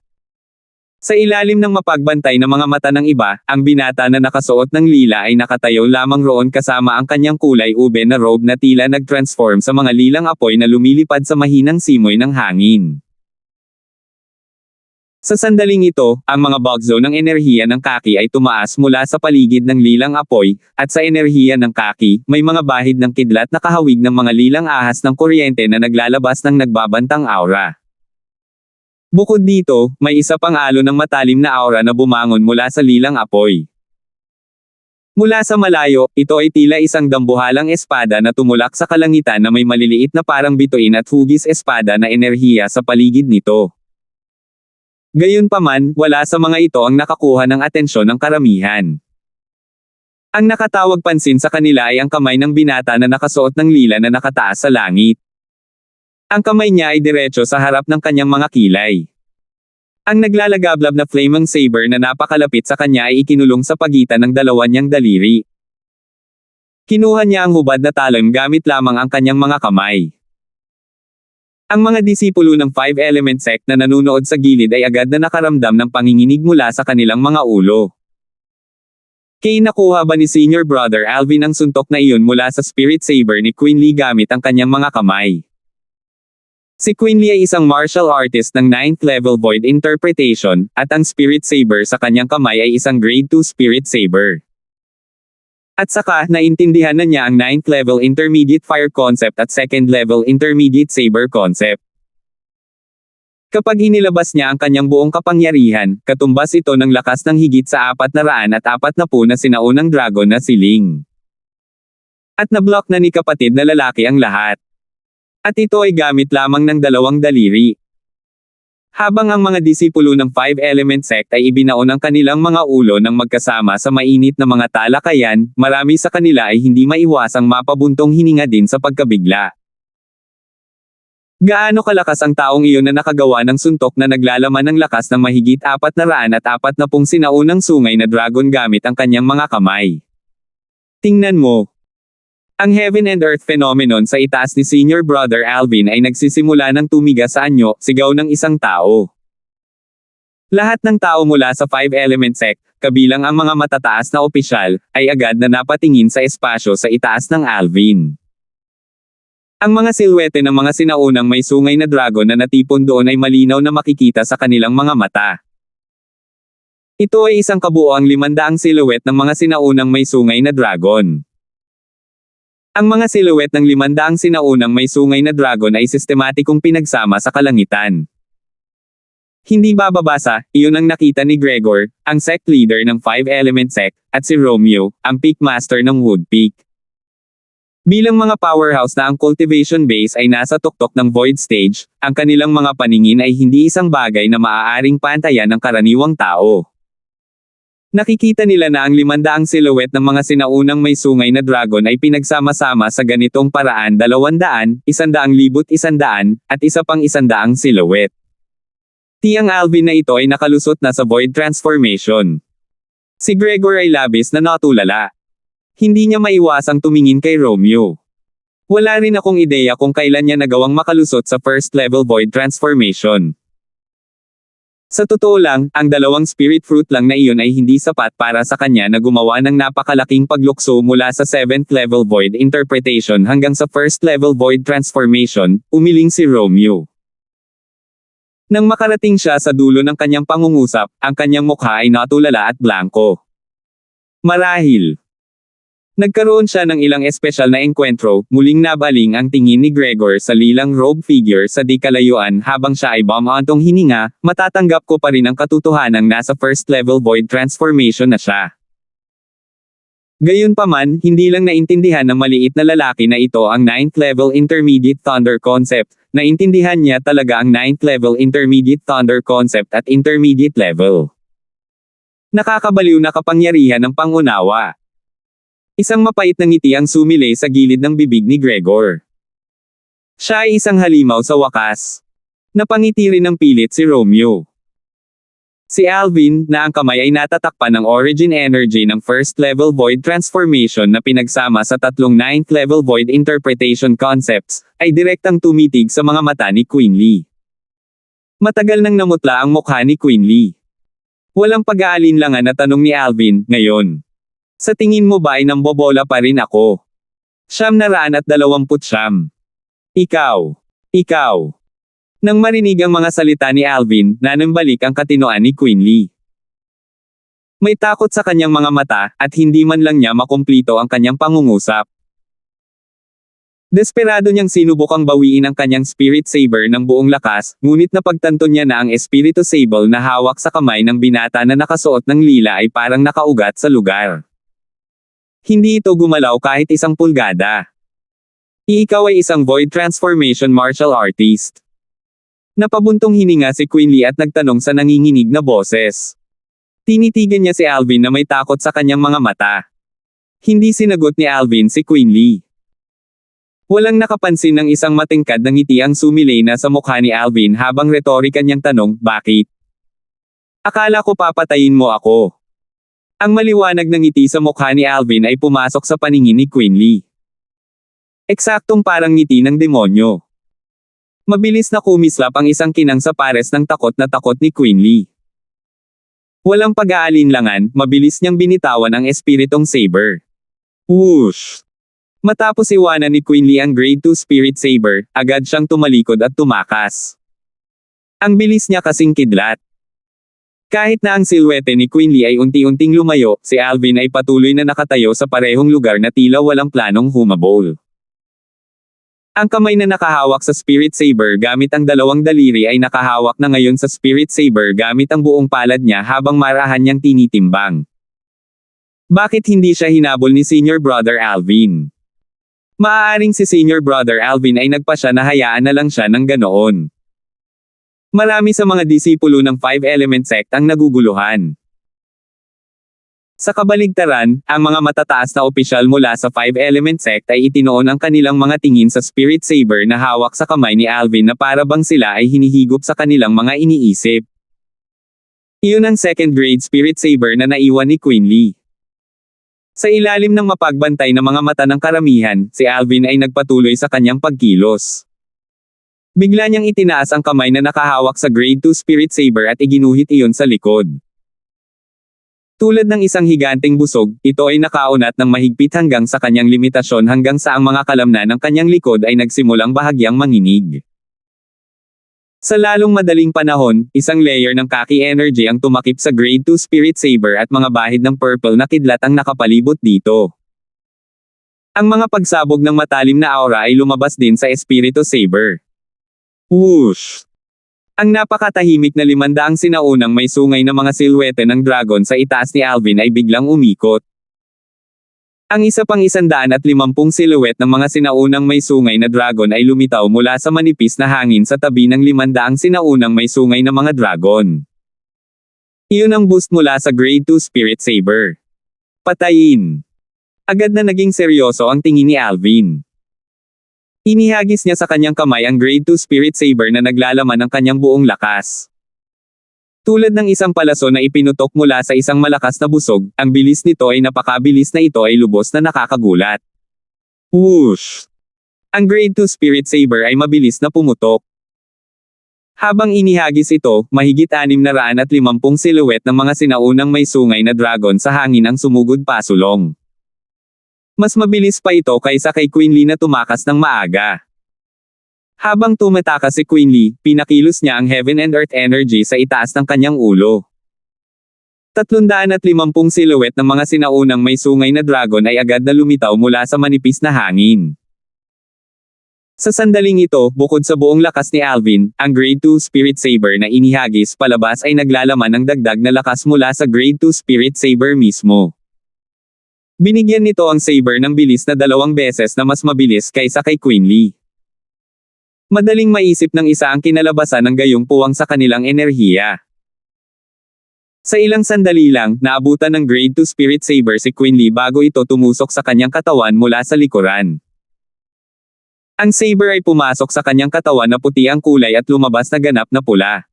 Sa ilalim ng mapagbantay na mga mata ng iba, ang binata na nakasuot ng lila ay nakatayo lamang roon kasama ang kanyang kulay ube na robe na tila nag-transform sa mga lilang apoy na lumilipad sa mahinang simoy ng hangin. Sa sandaling ito, ang mga bugzo ng enerhiya ng kaki ay tumaas mula sa paligid ng lilang apoy, at sa enerhiya ng kaki, may mga bahid ng kidlat na kahawig ng mga lilang ahas ng kuryente na naglalabas ng nagbabantang aura. Bukod dito, may isa pang alo ng matalim na aura na bumangon mula sa lilang apoy. Mula sa malayo, ito ay tila isang dambuhalang espada na tumulak sa kalangitan na may maliliit na parang bituin at hugis espada na enerhiya sa paligid nito. Gayunpaman, wala sa mga ito ang nakakuha ng atensyon ng karamihan. Ang nakatawag pansin sa kanila ay ang kamay ng binata na nakasuot ng lila na nakataas sa langit. Ang kamay niya ay diretso sa harap ng kanyang mga kilay. Ang naglalagablab na Flaming Saber na napakalapit sa kanya ay ikinulong sa pagitan ng dalawa niyang daliri. Kinuha niya ang hubad na talon gamit lamang ang kanyang mga kamay. Ang mga disipulo ng Five Element Sect na nanunood sa gilid ay agad na nakaramdam ng panginginig mula sa kanilang mga ulo. Kay nakuha ba ni Senior Brother Alvin ang suntok na iyon mula sa Spirit Saber ni Quinley gamit ang kanyang mga kamay? Si Quinley ay isang martial artist ng 9th level Void Interpretation, at ang Spirit Saber sa kanyang kamay ay isang Grade 2 Spirit Saber. At saka, naintindihan na niya ang 9th level Intermediate Fire Concept at 2nd level Intermediate Saber Concept. Kapag inilabas niya ang kanyang buong kapangyarihan, katumbas ito ng lakas ng higit sa 440 na sinaunang dragon na si Ling. At nablock na ni kapatid na lalaki ang lahat. At ito ay gamit lamang ng 2 daliri. Habang ang mga disipulo ng Five Element Sect ay ibinaon ang kanilang mga ulo ng magkasama sa mainit na mga talakayan, marami sa kanila ay hindi maiwasang mapabuntong hininga din sa pagkabigla. Gaano kalakas ang taong iyon na nakagawa ng suntok na naglalaman ng lakas ng mahigit 440 sinaunang sungay na dragon gamit ang kanyang mga kamay? Tingnan mo. Ang Heaven and Earth phenomenon sa itaas ni Senior Brother Alvin ay nagsisimula ng tumiga sa anyo, sigaw ng isang tao. Lahat ng tao mula sa Five Element Sect, kabilang ang mga matataas na opisyal, ay agad na napatingin sa espasyo sa itaas ng Alvin. Ang mga silhwete ng mga sinaunang may sungay na dragon na natipon doon ay malinaw na makikita sa kanilang mga mata. Ito ay isang kabuoang 500 silhouette ng mga sinaunang may sungay na dragon. Ang mga silhouette ng 500 sinaunang may sungay na dragon ay sistematikong pinagsama sa kalangitan. Hindi bababasa, iyon ang nakita ni Gregor, ang sect leader ng Five Element Sect, at si Romeo, ang peak master ng Wood Peak. Bilang mga powerhouse na ang cultivation base ay nasa tuktok ng void stage, ang kanilang mga paningin ay hindi isang bagay na maaaring pantayan ng karaniwang tao. Nakikita nila na ang 500 silhouette ng mga sinaunang may sungay na dragon ay pinagsama-sama sa ganitong paraan 200, 100,100, at isa pang 100 silhouette. Tiyang Alvin na ito ay nakalusot na sa void transformation. Si Gregor ay labis na natulala. Hindi niya maiwasang tumingin kay Romeo. Wala rin akong ideya kung kailan niya nagawang makalusot sa first level void transformation. Sa totoo lang, ang 2 spirit fruit lang na iyon ay hindi sapat para sa kanya na gumawa ng napakalaking paglukso mula sa 7th level void interpretation hanggang sa first level void transformation, umiling si Romeo. Nang makarating siya sa dulo ng kanyang pangungusap, ang kanyang mukha ay natulala at blanko. Marahil. Nagkaroon siya ng ilang espesyal na engkwentro, muling nabaling ang tingin ni Gregor sa lilang robe figure sa di kalayuan habang siya ay bumantong hininga, matatanggap ko pa rin ang katotohanang nasa first level void transformation na siya. Gayunpaman, hindi lang naintindihan ng maliit na lalaki na ito ang 9th level intermediate thunder concept, naintindihan niya talaga ang 9th level intermediate thunder concept at intermediate level. Nakakabaliw na kapangyarihan ng pangunawa. Isang mapait na ngiti ang sumilay sa gilid ng bibig ni Gregor. Siya ay isang halimaw sa wakas. Napangiti rin ng pilit si Romeo. Si Alvin, na ang kamay ay natatakpan ng origin energy ng first level void transformation na pinagsama sa tatlong 9th level void interpretation concepts, ay direktang tumitig sa mga mata ni Quinley. Matagal nang namutla ang mukha ni Quinley. Walang pag-aalinlangan na tanong ni Alvin, ngayon. Sa tingin mo ba ay nambobola pa rin ako? 929. Ikaw. Nang marinig ang mga salita ni Alvin, nanambalik ang katinoan ni Quinley. May takot sa kanyang mga mata, at hindi man lang niya makumplito ang kanyang pangungusap. Desperado niyang sinubukang bawiin ang kanyang spirit saber ng buong lakas, ngunit napagtanto niya na ang espiritu sable na hawak sa kamay ng binata na nakasuot ng lila ay parang nakaugat sa lugar. Hindi ito gumalaw kahit isang pulgada. Ikaw ay isang void transformation martial artist. Napabuntong hininga si Quinley at nagtanong sa nanginginig na boses. Tinitigan niya si Alvin na may takot sa kanyang mga mata. Hindi sinagot ni Alvin si Quinley. Walang nakapansin ng isang matingkad na ngiti ang sumilay na sa mukha ni Alvin habang retorika niyang tanong, bakit? Akala ko papatayin mo ako. Ang maliwanag na ngiti sa mukha ni Alvin ay pumasok sa paningin ni Quinley. Eksaktong parang ngiti ng demonyo. Mabilis na kumislap ang isang kinang sa pares ng takot na takot ni Quinley. Walang pag-aalinlangan, mabilis niyang binitawan ang espiritong saber. Whoosh! Matapos iwanan ni Quinley ang Grade 2 Spirit Saber, agad siyang tumalikod at tumakas. Ang bilis niya kasing kidlat. Kahit na ang silhwete ni Quinley ay unti-unting lumayo, si Alvin ay patuloy na nakatayo sa parehong lugar na tila walang planong humabol. Ang kamay na nakahawak sa Spirit Saber gamit ang dalawang daliri ay nakahawak na ngayon sa Spirit Saber gamit ang buong palad niya habang marahan niyang tinitimbang. Bakit hindi siya hinabol ni Senior Brother Alvin? Maaaring si Senior Brother Alvin ay nagpasya na hayaan na lang siya ng ganoon. Marami sa mga disipulo ng Five Element Sect ang naguguluhan. Sa kabaligtaran, ang mga matataas na opisyal mula sa Five Element Sect ay itinoon ang kanilang mga tingin sa Spirit Saber na hawak sa kamay ni Alvin na para bang sila ay hinihigop sa kanilang mga iniisip. Iyon ang second grade Spirit Saber na naiwan ni Quinley. Sa ilalim ng mapagbantay na mga mata ng karamihan, si Alvin ay nagpatuloy sa kanyang pagkilos. Bigla niyang itinaas ang kamay na nakahawak sa Grade 2 Spirit Saber at iginuhit iyon sa likod. Tulad ng isang higanteng busog, ito ay nakaunat ng mahigpit hanggang sa kanyang limitasyon hanggang sa ang mga kalamnan ng kanyang likod ay nagsimulang bahagyang manginig. Sa lalong madaling panahon, isang layer ng Kaki energy ang tumakip sa Grade 2 Spirit Saber at mga bahid ng purple na kidlat ang nakapalibot dito. Ang mga pagsabog ng matalim na aura ay lumabas din sa Espiritu Saber. Whoosh! Ang napakatahimik na 500 sinaunang may sungay na mga silhwete ng dragon sa itaas ni Alvin ay biglang umikot. Ang isa pang 150 silhouette ng mga sinaunang may sungay na dragon ay lumitaw mula sa manipis na hangin sa tabi ng 500 sinaunang may sungay na mga dragon. Iyon ang boost mula sa Grade 2 Spirit Saber. Patayin! Agad na naging seryoso ang tingin ni Alvin. Inihagis niya sa kanyang kamay ang Grade 2 Spirit Saber na naglalaman ng kanyang buong lakas. Tulad ng isang palaso na ipinutok mula sa isang malakas na busog, ang bilis nito ay napakabilis na ito ay lubos na nakakagulat. Whoosh! Ang Grade 2 Spirit Saber ay mabilis na pumutok. Habang inihagis ito, mahigit 650 silhouette ng mga sinaunang may sungay na dragon sa hangin ang sumugod pasulong. Mas mabilis pa ito kaysa kay Quinley na tumakas ng maaga. Habang tumatakas si Quinley, pinakilos niya ang Heaven and Earth energy sa itaas ng kanyang ulo. 350 silhouette ng mga sinaunang may sungay na dragon ay agad na lumitaw mula sa manipis na hangin. Sa sandaling ito, bukod sa buong lakas ni Alvin, ang Grade 2 Spirit Saber na inihagis palabas ay naglalaman ng dagdag na lakas mula sa Grade 2 Spirit Saber mismo. Binigyan nito ang saber ng bilis na 2 beses na mas mabilis kaysa kay Quinly. Madaling maisip ng isa ang kinalabasan ng gayong puwang sa kanilang enerhiya. Sa ilang sandali lang, naabutan ng Grade 2 Spirit Saber si Quinly bago ito tumusok sa kanyang katawan mula sa likuran. Ang saber ay pumasok sa kanyang katawan na puti ang kulay at lumabas na ganap na pula.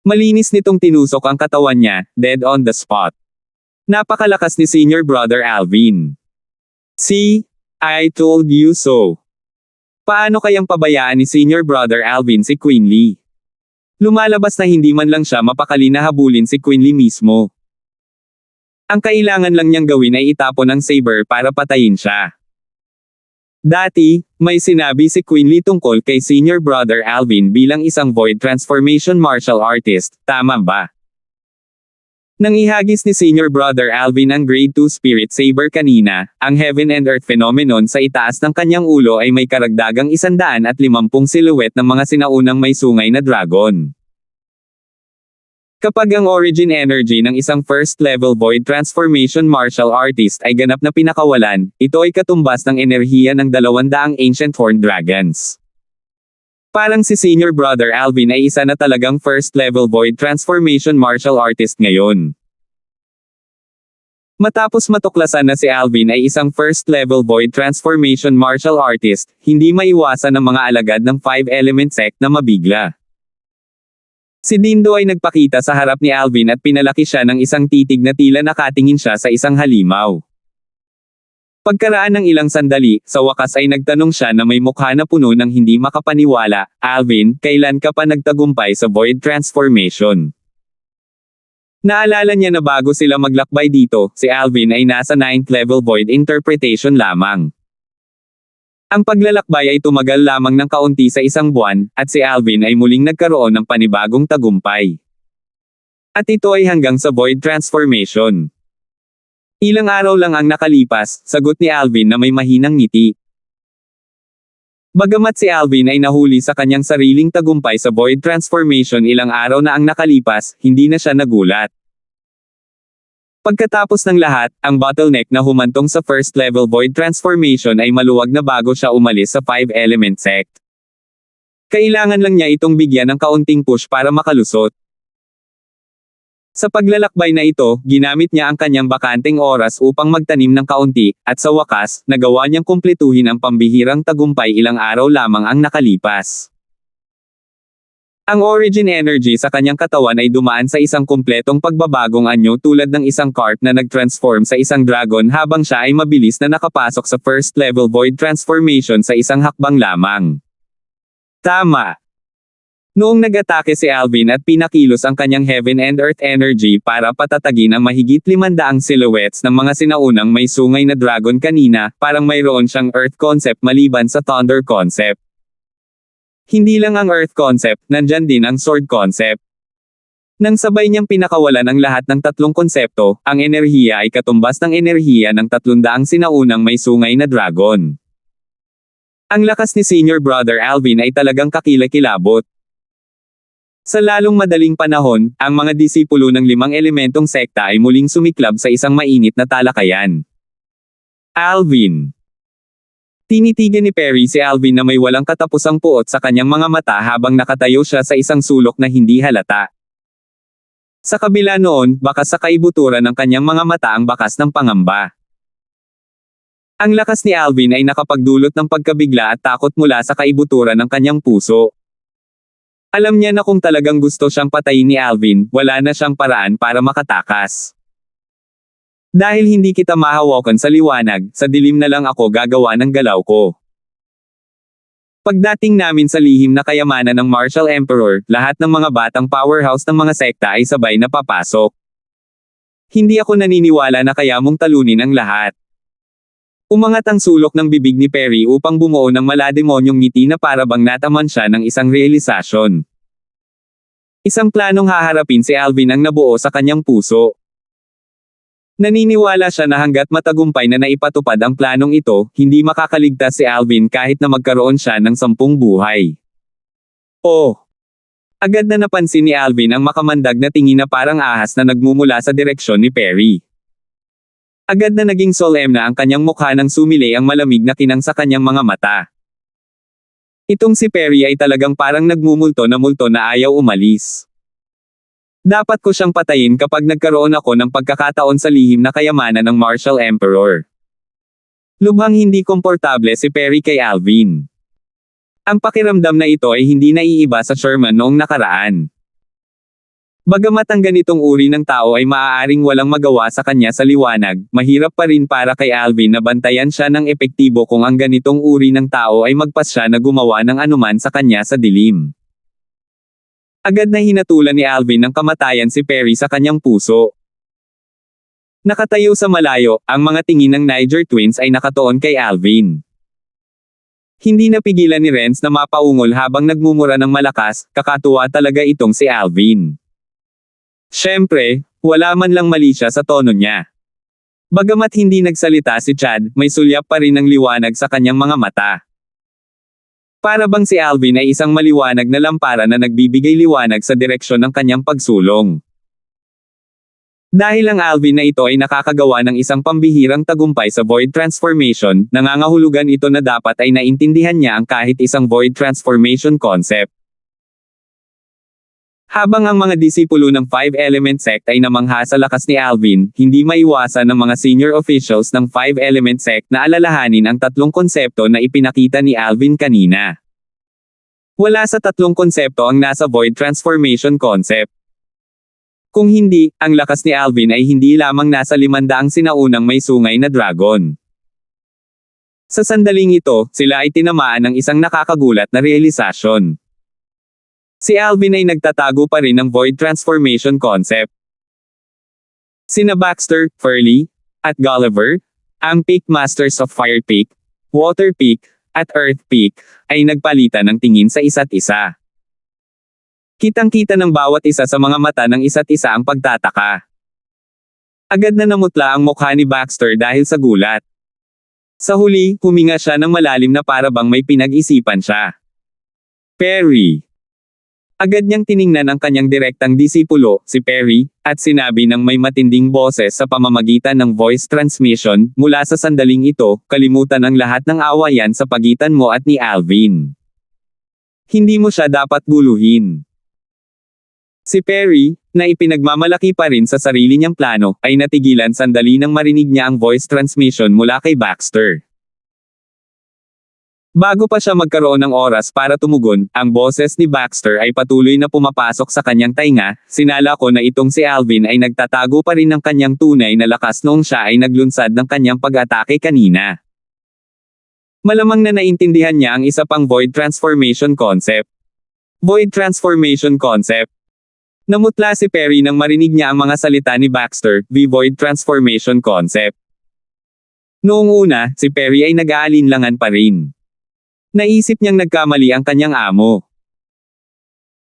Malinis nitong tinusok ang katawan niya, dead on the spot. Napakalakas ni Senior Brother Alvin. See? I told you so. Paano kayang pabayaan ni Senior Brother Alvin si Quinly? Lumalabas na hindi man lang siya mapakali na habulin si Quinly mismo. Ang kailangan lang niyang gawin ay itapon ang saber para patayin siya. Dati, may sinabi si Quinly tungkol kay Senior Brother Alvin bilang isang Void Transformation martial artist, tama ba? Nang ihagis ni Senior Brother Alvin ang Grade 2 Spirit Saber kanina, ang Heaven and Earth phenomenon sa itaas ng kanyang ulo ay may karagdagang 150 silhouette ng mga sinaunang may sungay na dragon. Kapag ang origin energy ng isang first-level Void Transformation martial artist ay ganap na pinakawalan, ito ay katumbas ng enerhiya ng 200 Ancient Horned Dragons. Parang si Senior Brother Alvin ay isa na talagang first-level Void Transformation martial artist ngayon. Matapos matuklasan na si Alvin ay isang first-level Void Transformation martial artist, hindi maiwasan ng mga alagad ng 5-element sect na mabigla. Si Dindo ay nagpakita sa harap ni Alvin at pinalaki siya ng isang titig na tila nakatingin siya sa isang halimaw. Pagkaraan ng ilang sandali, sa wakas ay nagtanong siya na may mukha na puno ng hindi makapaniwala, "Alvin, kailan ka pa nagtagumpay sa Void Transformation?" Naalala niya na bago sila maglakbay dito, si Alvin ay nasa 9th level Void Interpretation lamang. Ang paglalakbay ay tumagal lamang ng kaunti sa isang buwan, at si Alvin ay muling nagkaroon ng panibagong tagumpay. At ito ay hanggang sa Void Transformation. Ilang araw lang ang nakalipas, sagot ni Alvin na may mahinang ngiti. Bagamat si Alvin ay nahuli sa kanyang sariling tagumpay sa Void Transformation ilang araw na ang nakalipas, hindi na siya nagulat. Pagkatapos ng lahat, ang bottleneck na humantong sa first level Void Transformation ay maluwag na bago siya umalis sa 5-element sect. Kailangan lang niya itong bigyan ng kaunting push para makalusot. Sa paglalakbay na ito, ginamit niya ang kanyang bakanteng oras upang magtanim ng kaunti, at sa wakas, nagawa niyang kumpletuhin ang pambihirang tagumpay ilang araw lamang ang nakalipas. Ang origin energy sa kanyang katawan ay dumaan sa isang kumpletong pagbabagong anyo tulad ng isang carp na nag-transform sa isang dragon habang siya ay mabilis na nakapasok sa first level Void Transformation sa isang hakbang lamang. Tama. Noong nag-atake si Alvin at pinakilos ang kanyang Heaven and Earth energy para patatagin ang mahigit 500 silhouettes ng mga sinaunang may sungay na dragon kanina, parang mayroon siyang Earth concept maliban sa Thunder concept. Hindi lang ang Earth concept, nandyan din ang Sword concept. Nang sabay niyang pinakawalan ang lahat ng tatlong konsepto, ang enerhiya ay katumbas ng enerhiya ng 300 sinaunang may sungay na dragon. Ang lakas ni Senior Brother Alvin ay talagang kakilakilabot. Sa lalong madaling panahon, ang mga disipulo ng 5 elementong sekta ay muling sumiklab sa isang mainit na talakayan. Alvin. Tinitigan ni Perry si Alvin na may walang katapusang puot sa kanyang mga mata habang nakatayo siya sa isang sulok na hindi halata. Sa kabila noon, bakas sa kaibuturan ng kanyang mga mata ang bakas ng pangamba. Ang lakas ni Alvin ay nakapagdulot ng pagkabigla at takot mula sa kaibuturan ng kanyang puso. Alam niya na kung talagang gusto siyang patayin ni Alvin, wala na siyang paraan para makatakas. Dahil hindi kita mahawakan sa liwanag, sa dilim na lang ako gagawa ng galaw ko. Pagdating namin sa lihim na kayamanan ng Martial Emperor, lahat ng mga batang powerhouse ng mga sekta ay sabay na papasok. Hindi ako naniniwala na kaya mong talunin ang lahat. Umangat ang sulok ng bibig ni Perry upang bumuo ng malademonyong ngiti na para bang nataman siya ng isang realisasyon. Isang planong haharapin si Alvin ang nabuo sa kanyang puso. Naniniwala siya na hanggat matagumpay na naipatupad ang planong ito, hindi makakaligtas si Alvin kahit na magkaroon siya ng 10 buhay. Oh! Agad na napansin ni Alvin ang makamandag na tingin na parang ahas na nagmumula sa direksyon ni Perry. Agad na naging solemn na ang kanyang mukha nang sumilay ang malamig na kinang sa kanyang mga mata. Itong si Perry ay talagang parang nagmumulto na ayaw umalis. Dapat ko siyang patayin kapag nagkaroon ako ng pagkakataon sa lihim na kayamanan ng Martial Emperor. Lubhang hindi komportable si Perry kay Alvin. Ang pakiramdam na ito ay hindi naiiba sa Sherman noong nakaraan. Bagamat ang ganitong uri ng tao ay maaaring walang magawa sa kanya sa liwanag, mahirap pa rin para kay Alvin na bantayan siya ng epektibo kung ang ganitong uri ng tao ay magpasya na gumawa ng anuman sa kanya sa dilim. Agad na hinatulan ni Alvin ng kamatayan si Perry sa kanyang puso. Nakatayo sa malayo, ang mga tingin ng Niger twins ay nakatuon kay Alvin. Hindi napigilan ni Renz na mapaungol habang nagmumura ng malakas, kakatuwa talaga itong si Alvin. Siyempre, wala man lang mali siya sa tono niya. Bagamat hindi nagsalita si Chad, may sulyap pa rin ng liwanag sa kanyang mga mata. Para bang si Alvin ay isang maliwanag na lampara na nagbibigay liwanag sa direksyon ng kanyang pagsulong. Dahil ang Alvin na ito ay nakakagawa ng isang pambihirang tagumpay sa Void Transformation, nangangahulugan ito na dapat ay naintindihan niya ang kahit isang Void Transformation concept. Habang ang mga disipulo ng 5-Element Sect ay namangha sa lakas ni Alvin, hindi maiwasan ng mga senior officials ng 5-Element Sect na alalahanin ang 3 konsepto na ipinakita ni Alvin kanina. Wala sa 3 konsepto ang nasa Void Transformation concept. Kung hindi, ang lakas ni Alvin ay hindi lamang nasa 500 sinaunang may sungay na dragon. Sa sandaling ito, sila ay tinamaan ng isang nakakagulat na realisasyon. Si Alvin ay nagtatago pa rin ng Void Transformation concept. Sina Baxter, Furley, at Gulliver, ang Peak Masters of Fire Peak, Water Peak, at Earth Peak, ay nagpalitan ng tingin sa isa't isa. Kitang-kita ng bawat isa sa mga mata ng isa't isa ang pagtataka. Agad na namutla ang mukha ni Baxter dahil sa gulat. Sa huli, huminga siya ng malalim na para bang may pinag-isipan siya. Perry. Agad niyang tiningnan ang kanyang direktang disipulo, si Perry, at sinabi ng may matinding boses sa pamamagitan ng voice transmission, mula sa sandaling ito, kalimutan ang lahat ng awayan sa pagitan mo at ni Alvin. Hindi mo siya dapat guluhin. Si Perry, na ipinagmamalaki pa rin sa sarili niyang plano, ay natigilan sandali nang marinig niya ang voice transmission mula kay Baxter. Bago pa siya magkaroon ng oras para tumugon, ang boses ni Baxter ay patuloy na pumapasok sa kanyang tainga, sinala ko na itong si Alvin ay nagtatago pa rin ng kanyang tunay na lakas noong siya ay naglunsad ng kanyang pag-atake kanina. Malamang na naintindihan niya ang isa pang Void Transformation concept. Void Transformation concept. Namutla si Perry nang marinig niya ang mga salita ni Baxter, Void Transformation concept. Noong una, si Perry ay nag-aalinlangan pa rin. Naisip niyang nagkamali ang kanyang amo.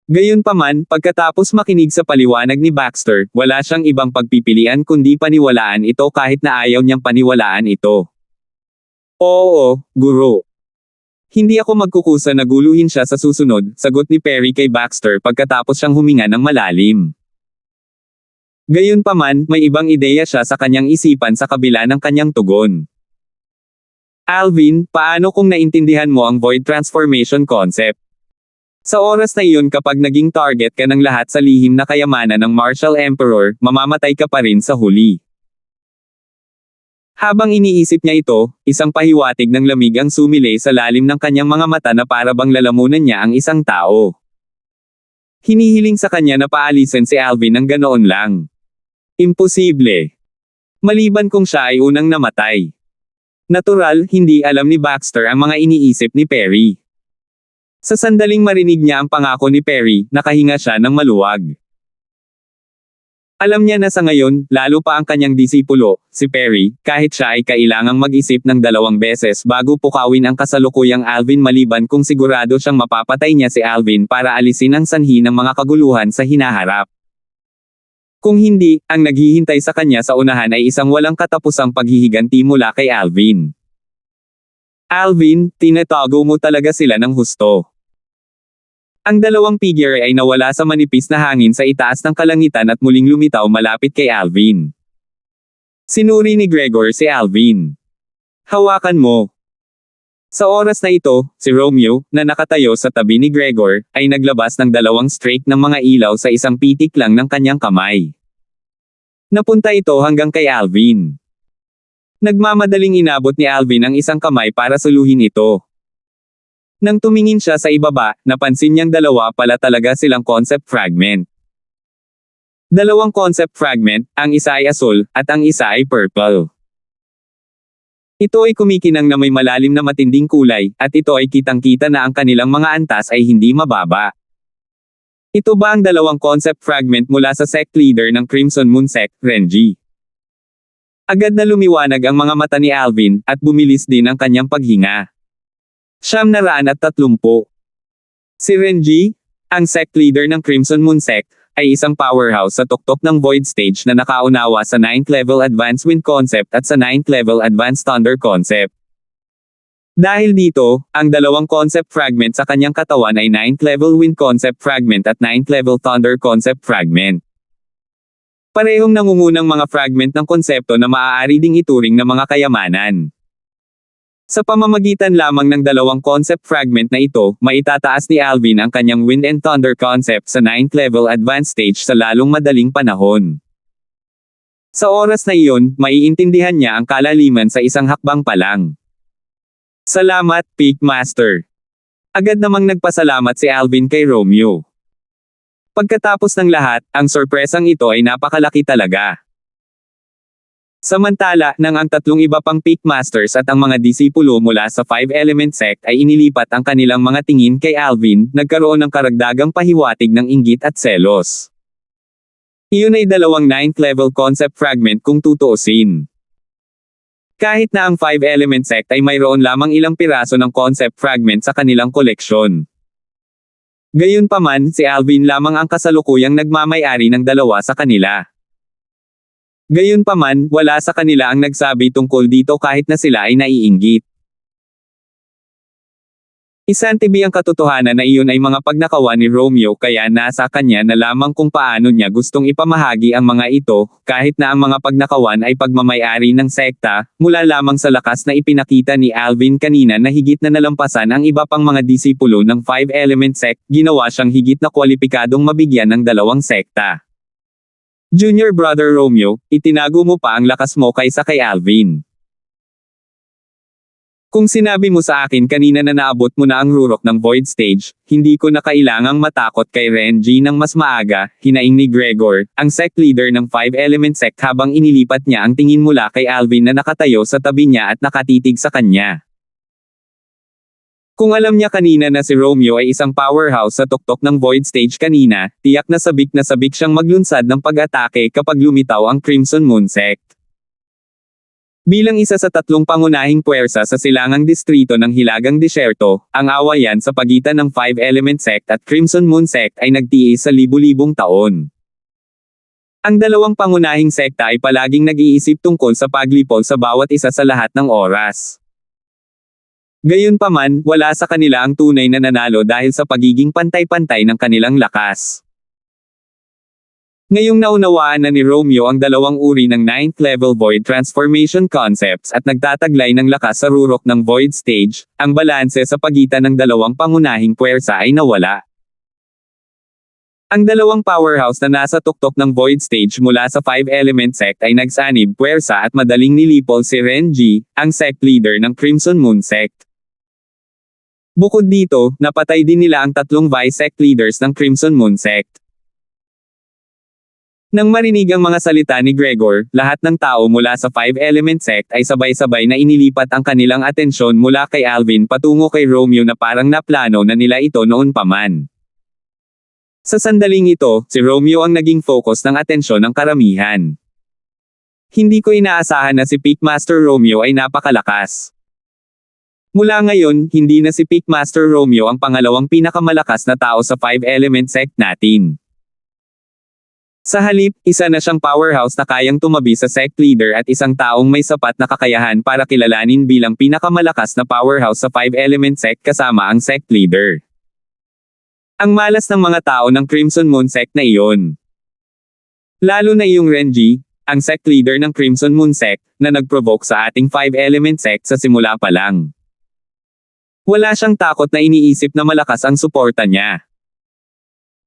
Gayunpaman, pagkatapos makinig sa paliwanag ni Baxter, wala siyang ibang pagpipilian kundi paniwalaan ito kahit na ayaw niyang paniwalaan ito. Oo, guro. Hindi ako magkukusa na guluhin siya sa susunod, sagot ni Perry kay Baxter pagkatapos siyang huminga ng malalim. Gayunpaman, may ibang ideya siya sa kanyang isipan sa kabila ng kanyang tugon. Alvin, paano kung naintindihan mo ang Void Transformation concept? Sa oras na iyon kapag naging target ka ng lahat sa lihim na kayamanan ng Martial Emperor, mamamatay ka pa rin sa huli. Habang iniisip niya ito, isang pahiwatig ng lamig ang sumilay sa lalim ng kanyang mga mata na para bang lalamunan niya ang isang tao. Hinihiling sa kanya na paalisin si Alvin ng ganoon lang. Imposible. Maliban kung siya ay unang namatay. Natural, hindi alam ni Baxter ang mga iniisip ni Perry. Sa sandaling marinig niya ang pangako ni Perry, nakahinga siya ng maluwag. Alam niya na sa ngayon, lalo pa ang kanyang disipulo, si Perry, kahit siya ay kailangang mag-isip ng 2 beses bago pukawin ang kasalukuyang Alvin maliban kung sigurado siyang mapapatay niya si Alvin para alisin ang sanhi ng mga kaguluhan sa hinaharap. Kung hindi, ang naghihintay sa kanya sa unahan ay isang walang katapusang paghihiganti mula kay Alvin. Alvin, tinatago mo talaga sila ng husto. Ang dalawang figure ay nawala sa manipis na hangin sa itaas ng kalangitan at muling lumitaw malapit kay Alvin. Sinuri ni Gregor si Alvin. Hawakan mo. Sa oras na ito, si Romeo, na nakatayo sa tabi ni Gregor, ay naglabas ng 2 streak ng mga ilaw sa isang pitik lang ng kanyang kamay. Napunta ito hanggang kay Alvin. Nagmamadaling inabot ni Alvin ang isang kamay para suluhin ito. Nang tumingin siya sa ibaba, napansin niyang dalawa pala talaga silang concept fragment. 2 concept fragment, ang isa ay asul, at ang isa ay purple. Ito ay kumikinang na may malalim na matinding kulay, at ito ay kitang-kita na ang kanilang mga antas ay hindi mababa. Ito ba ang 2 concept fragment mula sa sect leader ng Crimson Moon Sect, Renji? Agad na lumiwanag ang mga mata ni Alvin, at bumilis din ang kanyang paghinga. 930. Si Renji, ang sect leader ng Crimson Moon Sect, ay isang powerhouse sa tuktok ng Void Stage na nakaunawa sa 9th level Advanced Wind Concept at sa 9th level Advanced Thunder Concept. Dahil dito, ang 2 concept fragment sa kanyang katawan ay 9th level Wind Concept Fragment at 9th level Thunder Concept Fragment. Parehong nangungunang mga fragment ng konsepto na maaari ding ituring na mga kayamanan. Sa pamamagitan lamang ng 2 concept fragment na ito, maitataas ni Alvin ang kanyang Wind and Thunder concept sa 9th level Advanced Stage sa lalong madaling panahon. Sa oras na iyon, maiintindihan niya ang kalaliman sa isang hakbang pa lang. Salamat, Peak Master. Agad namang nagpasalamat si Alvin kay Romeo. Pagkatapos ng lahat, ang sorpresang ito ay napakalaki talaga. Samantala, nang ang 3 iba pang Peak Masters at ang mga disipulo mula sa 5-element sect ay inilipat ang kanilang mga tingin kay Alvin, nagkaroon ng karagdagang pahiwatig ng inggit at selos. Iyon ay 2 9th level concept fragment kung tutuusin. Kahit na ang 5-element sect ay mayroon lamang ilang piraso ng concept fragment sa kanilang koleksyon. Gayunpaman, si Alvin lamang ang kasalukuyang nagmamay-ari ng 2 sa kanila. Gayunpaman, wala sa kanila ang nagsabi tungkol dito kahit na sila ay naiinggit. Isantibi ang katotohanan na iyon ay mga pagnakawan ni Romeo kaya nasa kanya na lamang kung paano niya gustong ipamahagi ang mga ito, kahit na ang mga pagnakawan ay pagmamay-ari ng sekta, mula lamang sa lakas na ipinakita ni Alvin kanina na higit na nalampasan ang iba pang mga disipulo ng 5-element sect, ginawa siyang higit na kwalipikadong mabigyan ng 2 sekta. Junior Brother Romeo, itinago mo pa ang lakas mo kaysa kay Alvin. Kung sinabi mo sa akin kanina na naabot mo na ang rurok ng Void Stage, hindi ko na kailangang matakot kay Renji ng mas maaga, hinaing ni Gregor, ang sect leader ng 5-element sect habang inilipat niya ang tingin mula kay Alvin na nakatayo sa tabi niya at nakatitig sa kanya. Kung alam niya kanina na si Romeo ay isang powerhouse sa tuktok ng Void Stage kanina, tiyak na sabik siyang maglunsad ng pag-atake kapag lumitaw ang Crimson Moon Sect. Bilang isa sa 3 pangunahing puwersa sa silangang distrito ng Hilagang Disyerto, ang awayan sa pagitan ng 5-element sect at Crimson Moon Sect ay nagtiis sa libu-libong taon. Ang 2 pangunahing sekta ay palaging nag-iisip tungkol sa paglipol sa bawat isa sa lahat ng oras. Gayunpaman, wala sa kanila ang tunay na nanalo dahil sa pagiging pantay-pantay ng kanilang lakas. Ngayong naunawaan na ni Romeo ang 2 uri ng 9th level Void Transformation Concepts at nagtataglay ng lakas sa rurok ng Void Stage, ang balanse sa pagitan ng 2 pangunahing puwersa ay nawala. Ang 2 powerhouse na nasa tuktok ng Void Stage mula sa 5-element sect ay nagsanib puwersa at madaling nilipol si Renji, ang sect leader ng Crimson Moon Sect. Bukod dito, napatay din nila ang 3 vice-sect leaders ng Crimson Moon Sect. Nang marinig ang mga salita ni Gregor, lahat ng tao mula sa 5-element sect ay sabay-sabay na inilipat ang kanilang atensyon mula kay Alvin patungo kay Romeo na parang naplano na nila ito noon pa man. Sa sandaling ito, si Romeo ang naging focus ng atensyon ng karamihan. Hindi ko inaasahan na si Peakmaster Romeo ay napakalakas. Mula ngayon, hindi na si Peakmaster Romeo ang pangalawang pinakamalakas na tao sa 5-element sect natin. Sa halip, isa na siyang powerhouse na kayang tumabi sa sect leader at isang taong may sapat na kakayahan para kilalanin bilang pinakamalakas na powerhouse sa 5-element sect kasama ang sect leader. Ang malas ng mga tao ng Crimson Moon sect na iyon. Lalo na iyong Renji, ang sect leader ng Crimson Moon sect, na nag-provoke sa ating 5-element sect sa simula pa lang. Wala siyang takot na iniisip na malakas ang suporta niya.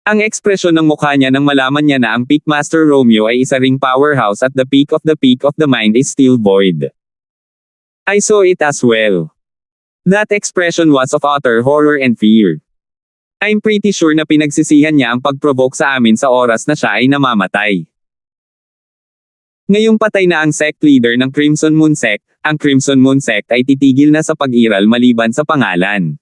Ang ekspresyon ng mukha niya nang malaman niya na ang Peakmaster Romeo ay isa ring powerhouse at the peak of the mind is still void. I saw it as well. That expression was of utter horror and fear. I'm pretty sure na pinagsisihan niya ang pag-provoke sa amin sa oras na siya ay namamatay. Ngayong patay na ang sect leader ng Crimson Moon sect, ang Crimson Moon sect ay titigil na sa pag-iral maliban sa pangalan.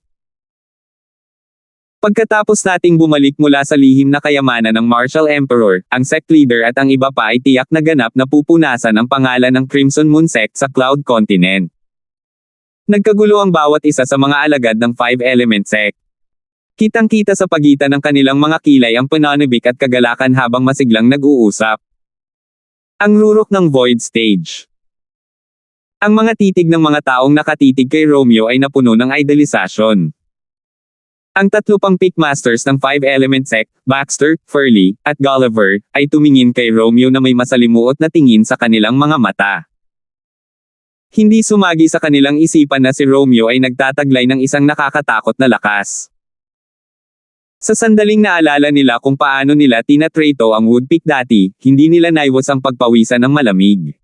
Pagkatapos nating bumalik mula sa lihim na kayamanan ng Martial Emperor, ang sect leader at ang iba pa ay tiyak na ganap na pupunasan ang pangalan ng Crimson Moon sect sa Cloud Continent. Nagkagulo ang bawat isa sa mga alagad ng 5-element sect. Kitang-kita sa pagitan ng kanilang mga kilay ang pananabik at kagalakan habang masiglang nag-uusap. Ang rurok ng Void Stage. Ang mga titig ng mga taong nakatitig kay Romeo ay napuno ng idealisasyon. Ang tatlo pang Peakmasters ng 5-element sect, Baxter, Furley, at Gulliver, ay tumingin kay Romeo na may masalimuot na tingin sa kanilang mga mata. Hindi sumagi sa kanilang isipan na si Romeo ay nagtataglay ng isang nakakatakot na lakas. Sa sandaling naalala nila kung paano nila tinatrato ang Woodpeak dati, hindi nila naiwas ang pagpawisan ng malamig.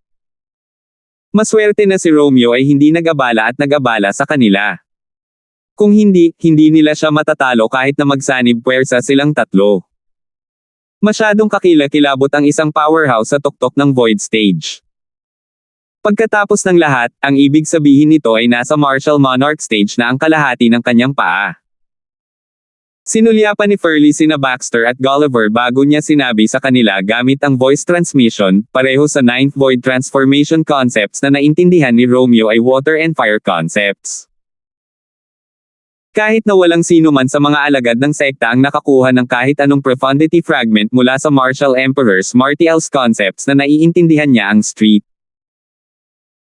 Maswerte na si Romeo ay hindi nag-abala at nag-abala sa kanila. Kung hindi nila siya matatalo kahit na magsanib puwersa silang tatlo. Masyadong kakilakilabot ang isang powerhouse sa tuktok ng Void Stage. Pagkatapos ng lahat, ang ibig sabihin nito ay nasa Martial Monarch Stage na ang kalahati ng kanyang paa. Sinulyapan ni Furley sina Baxter at Gulliver bago niya sinabi sa kanila gamit ang voice transmission, pareho sa 9th Void Transformation concepts na naintindihan ni Romeo ay water and fire concepts. Kahit na walang sino man sa mga alagad ng sekta ang nakakuha ng kahit anong profundity fragment mula sa Martial Emperor's Martial's concepts na naiintindihan niya ang street.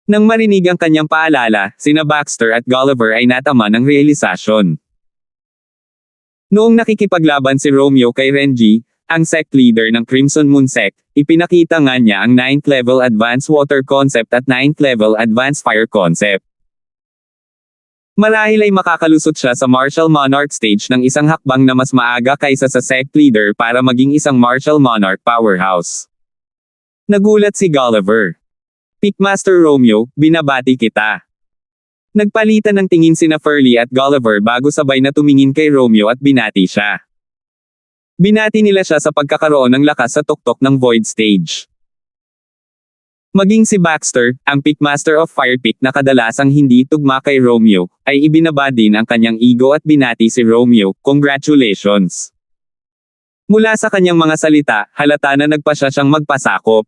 Nang marinig ang kanyang paalala, sina Baxter at Gulliver ay natama ng realisasyon. Noong nakikipaglaban si Romeo kay Renji, ang sect leader ng Crimson Moon sect, ipinakita nga niya ang 9th level advanced water concept at 9th level advanced fire concept. Marahil ay makakalusot siya sa Martial Monarch stage ng isang hakbang na mas maaga kaysa sa sect leader para maging isang Martial Monarch powerhouse. Nagulat si Gulliver. Peakmaster Romeo, binabati kita. Nagpalitan ng tingin sina Furley at Gulliver bago sabay na tumingin kay Romeo at binati siya. Binati nila siya sa pagkakaroon ng lakas sa tuktok ng Void Stage. Maging si Baxter, ang Peakmaster of Firepeak na kadalasang hindi tugma kay Romeo, ay ibinaba din ang kanyang ego at binati si Romeo, congratulations. Mula sa kanyang mga salita, halata na nagpasya siyang magpasakop.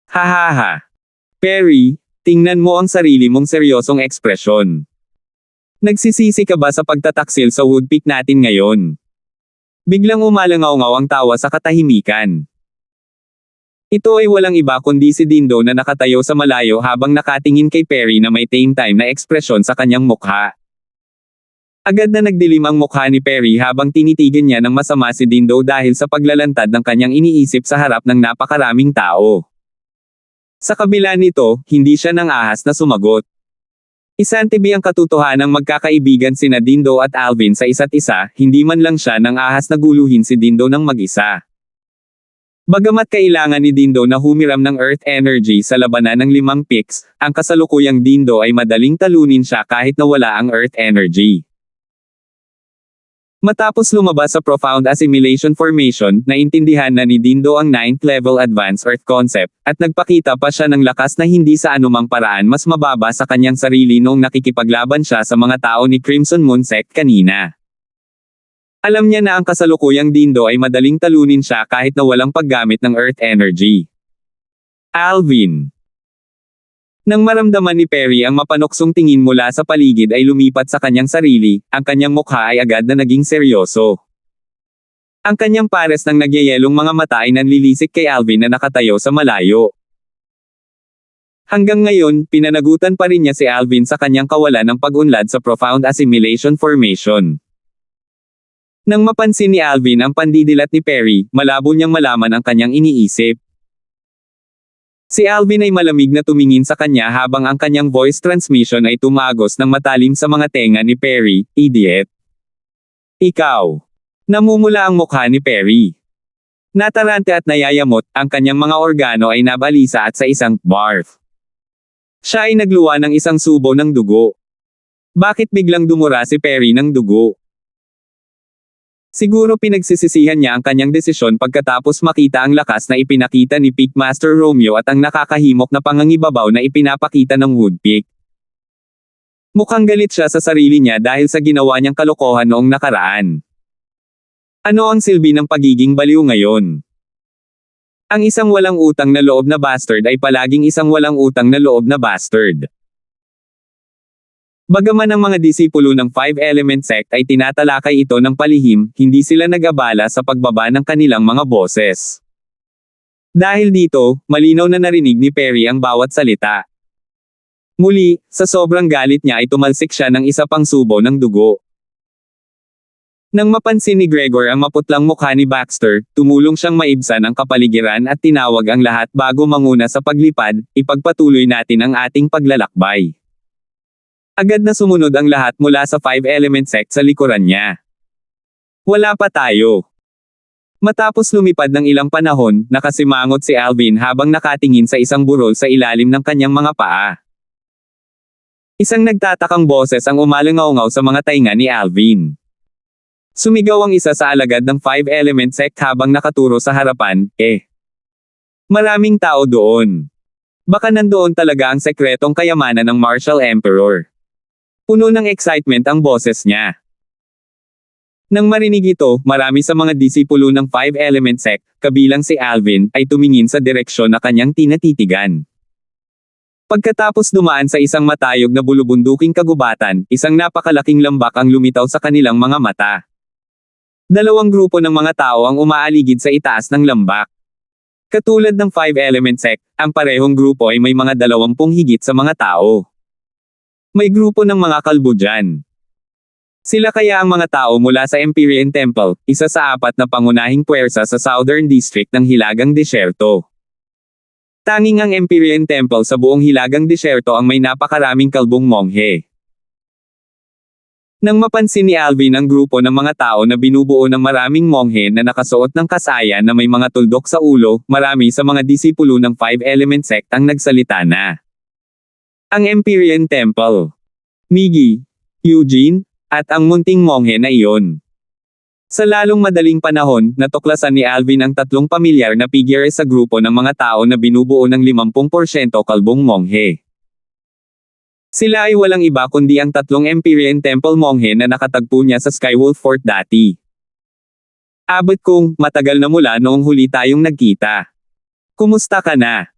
Hahaha. Perry, tingnan mo ang sarili mong seryosong ekspresyon. Nagsisisi ka ba sa pagtataksil sa Woodpeak natin ngayon? Biglang umalangaw-ngaw ang tawa sa katahimikan. Ito ay walang iba kundi si Dindo na nakatayo sa malayo habang nakatingin kay Perry na may tame time na ekspresyon sa kanyang mukha. Agad na nagdilim ang mukha ni Perry habang tinitigan niya ng masama si Dindo dahil sa paglalantad ng kanyang iniisip sa harap ng napakaraming tao. Sa kabila nito, hindi siya nang ahas na sumagot. Isantibi ang katotohanang magkakaibigan sina Dindo at Alvin sa isa't isa, hindi man lang siya nang ahas na guluhin si Dindo ng mag-isa. Bagamat kailangan ni Dindo na humiram ng Earth Energy sa labanan ng 5 picks, ang kasalukuyang Dindo ay madaling talunin siya kahit na wala ang Earth Energy. Matapos lumabas sa Profound Assimilation Formation, naintindihan na ni Dindo ang 9th level Advanced Earth Concept, at nagpakita pa siya ng lakas na hindi sa anumang paraan mas mababa sa kanyang sarili noong nakikipaglaban siya sa mga tao ni Crimson Moon Sect kanina. Alam niya na ang kasalukuyang Dindo ay madaling talunin siya kahit na walang paggamit ng Earth Energy. Alvin. Nang maramdaman ni Perry ang mapanuksong tingin mula sa paligid ay lumipat sa kanyang sarili, ang kanyang mukha ay agad na naging seryoso. Ang kanyang pares ng nagyayelong mga mata ay nanlilisik kay Alvin na nakatayo sa malayo. Hanggang ngayon, pinanagutan pa rin niya si Alvin sa kanyang kawalan ng pag-unlad sa Profound Assimilation Formation. Nang mapansin ni Alvin ang pandidilat ni Perry, malabo niyang malaman ang kanyang iniisip. Si Alvin ay malamig na tumingin sa kanya habang ang kanyang voice transmission ay tumagos ng matalim sa mga tenga ni Perry, "Idiot. Ikaw." Namumula ang mukha ni Perry. Natarante at nayayamot, ang kanyang mga organo ay nabalisa at sa isang barf. Siya ay nagluwa ng isang subo ng dugo. Bakit biglang dumura si Perry ng dugo? Siguro pinagsisisihan niya ang kanyang desisyon pagkatapos makita ang lakas na ipinakita ni Pickmaster Romeo at ang nakakahimok na pangangibabaw na ipinapakita ng Woodpeak. Mukhang galit siya sa sarili niya dahil sa ginawa niyang kalokohan noong nakaraan. Ano ang silbi ng pagiging baliw ngayon? Ang isang walang utang na loob na bastard ay palaging isang walang utang na loob na bastard. Bagaman ang mga disipulo ng Five Element Sect ay tinatalakay ito ng palihim, hindi sila nag-abala sa pagbaba ng kanilang mga boses. Dahil dito, malinaw na narinig ni Perry ang bawat salita. Muli, sa sobrang galit niya ay tumalsik siya ng isa pang subo ng dugo. Nang mapansin ni Gregor ang maputlang mukha ni Baxter, tumulong siyang maibsan ang kapaligiran at tinawag ang lahat bago manguna sa paglipad, ipagpatuloy natin ang ating paglalakbay. Agad na sumunod ang lahat mula sa Five Element Sect sa likuran niya. Wala pa tayo. Matapos lumipad ng ilang panahon, nakasimangot si Alvin habang nakatingin sa isang burol sa ilalim ng kanyang mga paa. Isang nagtatakang boses ang umalangaw-ngaw sa mga tainga ni Alvin. Sumigaw ang isa sa alagad ng Five Element Sect habang nakaturo sa harapan, maraming tao doon. Baka nandoon talaga ang sekretong kayamanan ng Martial Emperor. Puno ng excitement ang boses niya. Nang marinig ito, marami sa mga disipulo ng Five Element Sect, kabilang si Alvin, ay tumingin sa direksyon na kanyang tinatitigan. Pagkatapos dumaan sa isang matayog na bulubunduking kagubatan, isang napakalaking lambak ang lumitaw sa kanilang mga mata. Dalawang grupo ng mga tao ang umaaligid sa itaas ng lambak. Katulad ng Five Element Sect, ang parehong grupo ay may mga 20 higit sa mga tao. May grupo ng mga kalbo dyan. Sila kaya ang mga tao mula sa Empyrean Temple, isa sa 4 na pangunahing puwersa sa Southern District ng Hilagang Disyerto. Tanging ang Empyrean Temple sa buong Hilagang Disyerto ang may napakaraming kalbong monghe. Nang mapansin ni Alvin ang grupo ng mga tao na binubuo ng maraming monghe na nakasuot ng kasayan na may mga tuldok sa ulo, marami sa mga disipulo ng Five Element Sect ang nagsalita na. Ang Empyrean Temple. Miggy, Eugene, at ang munting monghe na iyon. Sa lalong madaling panahon, natuklasan ni Alvin ang 3 pamilyar na figure sa grupo ng mga tao na binubuo ng 50% kalbong monghe. Sila ay walang iba kundi ang 3 Empyrean Temple monghe na nakatagpo niya sa Skywolf Fort dati. Abot kong, matagal na mula noong huli tayong nagkita. Kumusta ka na?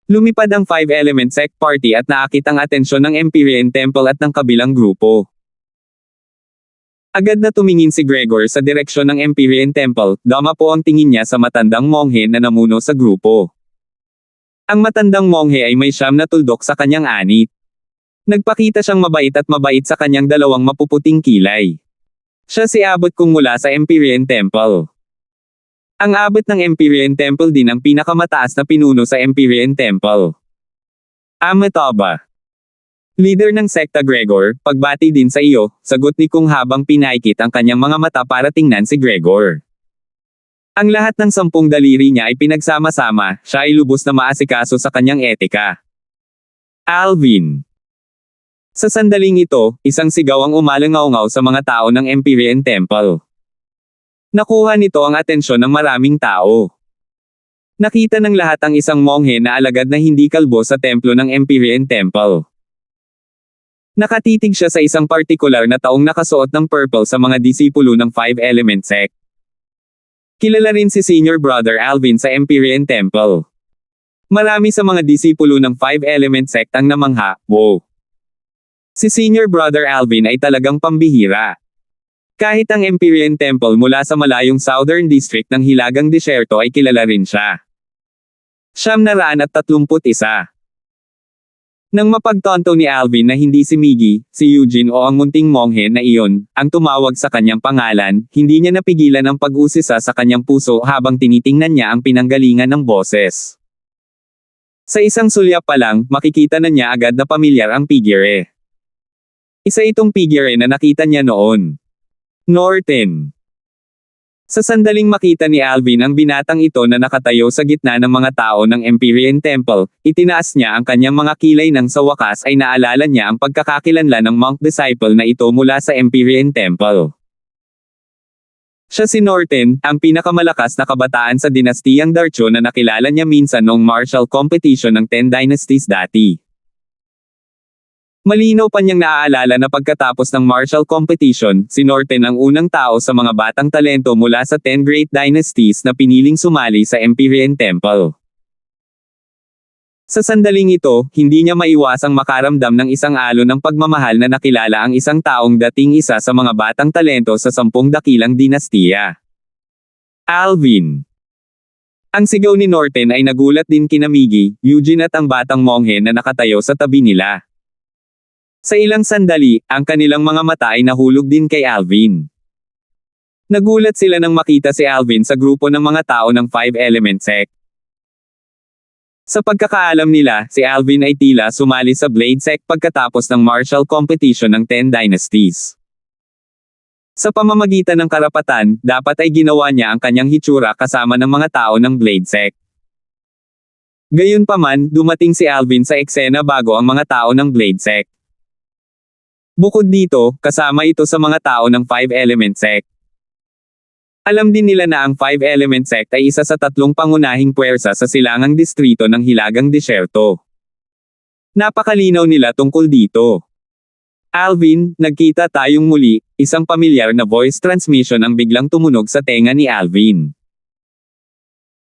Lumipad ang Five Element Sect Party at naakit ang atensyon ng Empyrean Temple at ng kabilang grupo. Agad na tumingin si Gregor sa direksyon ng Empyrean Temple, dama po ang tingin niya sa matandang monghe na namuno sa grupo. Ang matandang monghe ay may 9 na tuldok sa kanyang anit. Nagpakita siyang mabait at mabait sa kanyang 2 mapuputing kilay. Siya si Abot kung mula sa Empyrean Temple. Ang Abot ng Empyrean Temple din ang pinakamataas na pinuno sa Empyrean Temple. Amitabha. Leader ng sekta Gregor, pagbati din sa iyo, sagot ni Kung habang pinaikit ang kanyang mga mata para tingnan si Gregor. Ang lahat ng 10 daliri niya ay pinagsama-sama, siya ay lubos na maasikaso sa kanyang etika. Alvin. Sa sandaling ito, isang sigaw ang umalangaw-ngaw sa mga tao ng Empyrean Temple. Nakuha nito ang atensyon ng maraming tao. Nakita ng lahat ang isang monghe na alagad na hindi kalbo sa templo ng Empyrean Temple. Nakatitig siya sa isang partikular na taong nakasuot ng purple sa mga disipulo ng Five Element Sect. Kilala rin si Senior Brother Alvin sa Empyrean Temple. Marami sa mga disipulo ng Five Element Sect ang namangha, wow. Si Senior Brother Alvin ay talagang pambihira. Kahit ang Empyrean Temple mula sa malayong Southern District ng Hilagang Disyerto ay kilala rin siya. 931. Nang mapagtanto ni Alvin na hindi si Miggy, si Eugene o ang munting monghe na iyon, ang tumawag sa kanyang pangalan, hindi niya napigilan ang pag-usisa sa kanyang puso habang tinitingnan niya ang pinanggalingan ng boses. Sa isang sulyap pa lang, makikita na niya agad na pamilyar ang figure. Isa itong figure na nakita niya noon. Norton. Sa sandaling makita ni Alvin ang binatang ito na nakatayo sa gitna ng mga tao ng Empyrean Temple, itinaas niya ang kanyang mga kilay nang sa wakas ay naalala niya ang pagkakakilanlan ng monk disciple na ito mula sa Empyrean Temple. Siya si Norton, ang pinakamalakas na kabataan sa dinastiyang Darcho na nakilala niya minsan noong martial competition ng 10 Dynasties dati. Malinaw pa niyang naaalala na pagkatapos ng martial competition, si Norton ang unang tao sa mga batang talento mula sa 10 Great Dynasties na piniling sumali sa Empyrean Temple. Sa sandaling ito, hindi niya maiwasang makaramdam ng isang alon ng pagmamahal na nakilala ang isang taong dating isa sa mga batang talento sa 10 dakilang dinastiya. Alvin. Ang sigaw ni Norton ay nagulat din kina Miggy, Eugene at ang batang monghe na nakatayo sa tabi nila. Sa ilang sandali, ang kanilang mga mata ay nahulog din kay Alvin. Nagulat sila nang makita si Alvin sa grupo ng mga tao ng Five Element Sect. Sa pagkakaalam nila, si Alvin ay tila sumali sa Blade Sect pagkatapos ng martial competition ng 10 Dynasties. Sa pamamagitan ng karapatan, dapat ay ginawa niya ang kanyang hitsura kasama ng mga tao ng Blade Sect. Gayunpaman, dumating si Alvin sa eksena bago ang mga tao ng Blade Sect. Bukod dito, kasama ito sa mga tao ng Five Element Sect. Alam din nila na ang Five Element Sect ay isa sa 3 pangunahing puwersa sa silangang distrito ng Hilagang Disyerto. Napakalinaw nila tungkol dito. Alvin, nagkita tayong muli, isang pamilyar na voice transmission ang biglang tumunog sa tenga ni Alvin.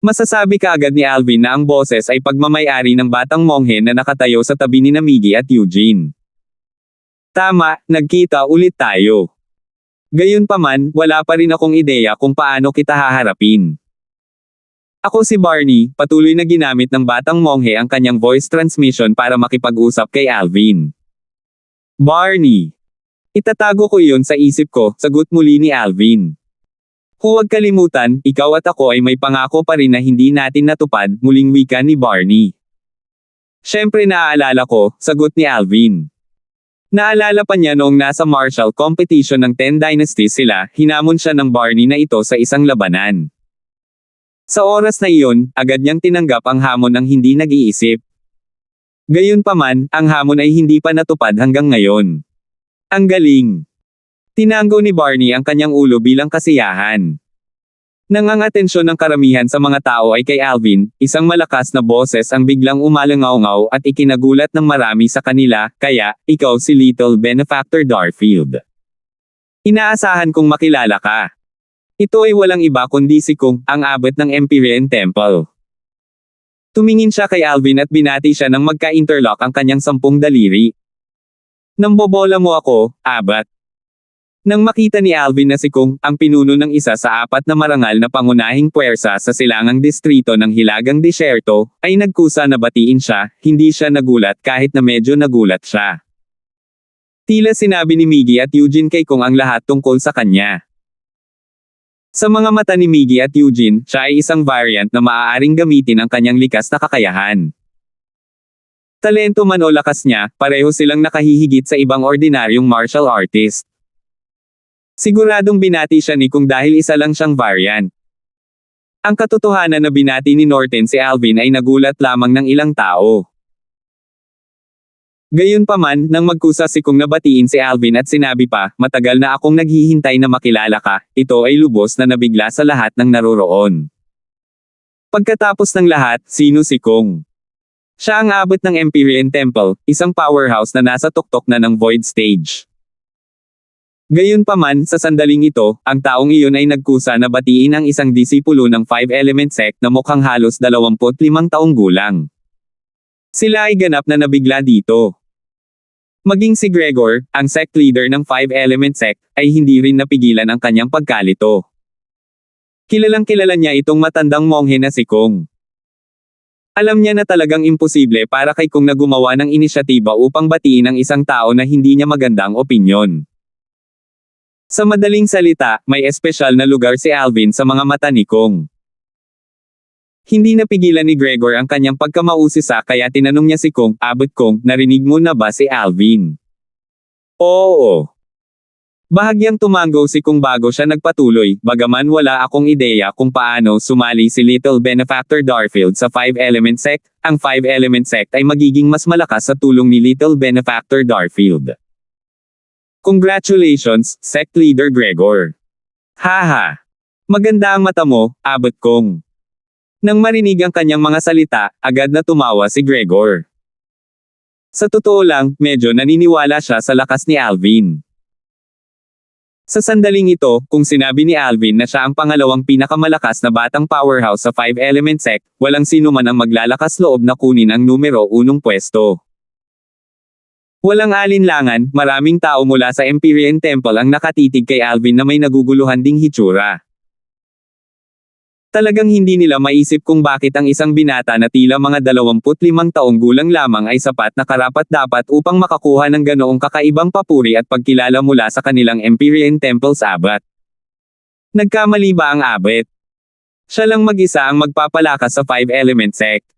Masasabi kaagad ni Alvin na ang boses ay pagmamay-ari ng batang monghe na nakatayo sa tabi ni Miggy at Eugene. Tama, nagkita ulit tayo. Gayunpaman, wala pa rin akong ideya kung paano kita haharapin. Ako si Barney, patuloy na ginamit ng batang monghe ang kanyang voice transmission para makipag-usap kay Alvin. Barney. Itatago ko iyon sa isip ko, sagot muli ni Alvin. Huwag kalimutan, ikaw at ako ay may pangako pa rin na hindi natin natupad, muling wika ni Barney. Siyempre naaalala ko, sagot ni Alvin. Naalala pa niya noong nasa martial competition ng 10 Dynasties sila, hinamon siya ng Barney na ito sa isang labanan. Sa oras na iyon, agad niyang tinanggap ang hamon ng hindi nag-iisip. Gayunpaman, ang hamon ay hindi pa natupad hanggang ngayon. Ang galing! Tinanggo ni Barney ang kanyang ulo bilang kasiyahan. Nang ang atensyon ng karamihan sa mga tao ay kay Alvin, isang malakas na boses ang biglang umalangaw-ngaw at ikinagulat ng marami sa kanila, kaya, ikaw si Little Benefactor Darfield. Inaasahan kong makilala ka. Ito ay walang iba kundi si Kung, ang abot ng Empyrean Temple. Tumingin siya kay Alvin at binati siya nang magka-interlock ang kanyang 10 daliri. Nambobola mo ako, abat. Nang makita ni Alvin na si Kung, ang pinuno ng isa sa 4 na marangal na pangunahing puwersa sa silangang distrito ng Hilagang Disyerto, ay nagkusa na batiin siya, hindi siya nagulat kahit na medyo nagulat siya. Tila sinabi ni Miggy at Eugene kay Kung ang lahat tungkol sa kanya. Sa mga mata ni Miggy at Eugene, siya ay isang variant na maaaring gamitin ang kanyang likas na kakayahan. Talento man o lakas niya, pareho silang nakahihigit sa ibang ordinaryong martial artist. Siguradong binati siya ni Kung dahil isa lang siyang variant. Ang katotohanan na binati ni Norton si Alvin ay nagulat lamang ng ilang tao. Gayunpaman, nang magkusa si Kung nabatiin si Alvin at sinabi pa, matagal na akong naghihintay na makilala ka, ito ay lubos na nabigla sa lahat ng naroroon. Pagkatapos ng lahat, sino si Kung? Siya ang abot ng Empyrean Temple, isang powerhouse na nasa tuktok na ng Void Stage. Gayunpaman, sa sandaling ito, ang taong iyon ay nagkusa na batiin ang isang disipulo ng Five Element Sect na mukhang halos 25 taong gulang. Sila ay ganap na nabigla dito. Maging si Gregor, ang sect leader ng Five Element Sect, ay hindi rin napigilan ang kanyang pagkalito. Kilalang kilala niya itong matandang monghe na si Kong. Alam niya na talagang imposible para kay Kong na gumawa ng inisyatiba upang batiin ang isang tao na hindi niya magandang opinyon. Sa madaling salita, may espesyal na lugar si Alvin sa mga mata ni Kong. Hindi napigilan ni Gregor ang kanyang pagkamausisa kaya tinanong niya si Kong, "Abot Kong, narinig mo na ba si Alvin?" "Oo." Bahagyang tumango si Kong bago siya nagpatuloy, "Bagaman wala akong ideya kung paano sumali si Little Benefactor Darfield sa Five Element Sect, ang Five Element Sect ay magiging mas malakas sa tulong ni Little Benefactor Darfield." "Congratulations, Sect Leader Gregor." "Haha. Maganda ang mata mo, Abot Kong." Nang marinig ang kanyang mga salita, agad na tumawa si Gregor. Sa totoo lang, medyo naniniwala siya sa lakas ni Alvin. Sa sandaling ito, kung sinabi ni Alvin na siya ang pangalawang pinakamalakas na batang powerhouse sa Five Element Sect, walang sino man ang maglalakas loob na kunin ang numero 1 pwesto. Walang alinlangan, maraming tao mula sa Empyrean Temple ang nakatitig kay Alvin na may naguguluhan ding hitsura. Talagang hindi nila maisip kung bakit ang isang binata na tila mga 25 taong gulang lamang ay sapat na karapat-dapat upang makakuha ng ganoong kakaibang papuri at pagkilala mula sa kanilang Empyrean Temple's abat. Nagkamali ba ang abat? Siya lang mag-isa ang magpapalakas sa Five Element Sect.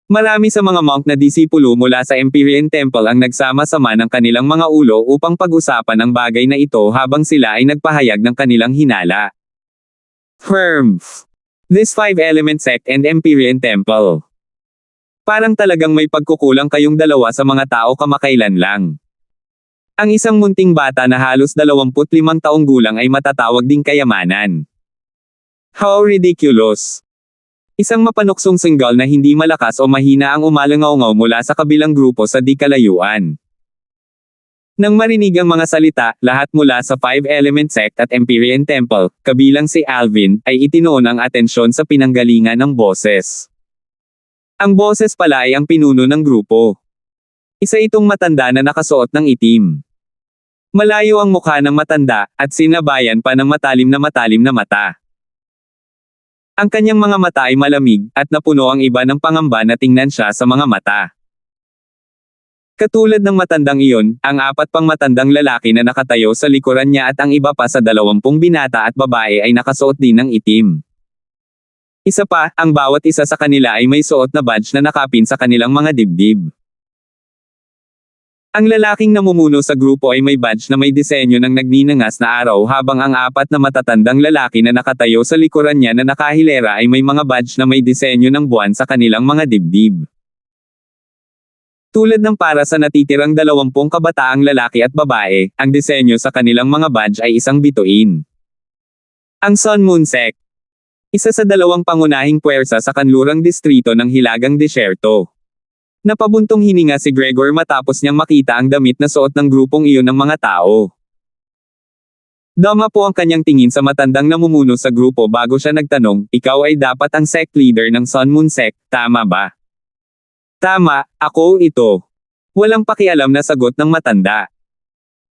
Marami sa mga monk na disipulo mula sa Empyrean Temple ang nagsama-sama ng kanilang mga ulo upang pag-usapan ang bagay na ito habang sila ay nagpahayag ng kanilang hinala. This Five Element Sect and Empyrean Temple. Parang talagang may pagkukulang kayong dalawa sa mga tao kamakailan lang. Ang isang munting bata na halos 25 taong gulang ay matatawag ding kayamanan. How ridiculous! Isang mapanuksong singgal na hindi malakas o mahina ang umalangaw-ngaw mula sa kabilang grupo sa di kalayuan. Nang marinig ang mga salita, lahat mula sa Five Element Sect at Empyrean Temple, kabilang si Alvin, ay itinoon ang atensyon sa pinanggalingan ng boses. Ang boses pala ay ang pinuno ng grupo. Isa itong matanda na nakasuot ng itim. Malayo ang mukha ng matanda, at sinabayan pa ng matalim na mata. Ang kanyang mga mata ay malamig, at napuno ang iba ng pangamba na tingnan siya sa mga mata. Katulad ng matandang iyon, ang 4 pang matandang lalaki na nakatayo sa likuran niya at ang iba pa sa 20 binata at babae ay nakasuot din ng itim. Isa pa, ang bawat isa sa kanila ay may suot na badge na nakapin sa kanilang mga dibdib. Ang lalaking namumuno sa grupo ay may badge na may disenyo ng nagninangas na araw habang ang 4 na matatandang lalaki na nakatayo sa likuran niya na nakahilera ay may mga badge na may disenyo ng buwan sa kanilang mga dibdib. Tulad ng para sa natitirang 20 kabataang lalaki at babae, ang disenyo sa kanilang mga badge ay isang bituin. Ang Sun Moon Sect. Isa sa 2 pangunahing puwersa sa kanlurang distrito ng Hilagang Disyerto. Napabuntong hininga si Gregor matapos niyang makita ang damit na suot ng grupong iyon ng mga tao. Dama po ang kanyang tingin sa matandang namumuno sa grupo bago siya nagtanong, "Ikaw ay dapat ang sect leader ng Sun Moon Sect, tama ba?" "Tama, ako ito." Walang pakialam na sagot ng matanda.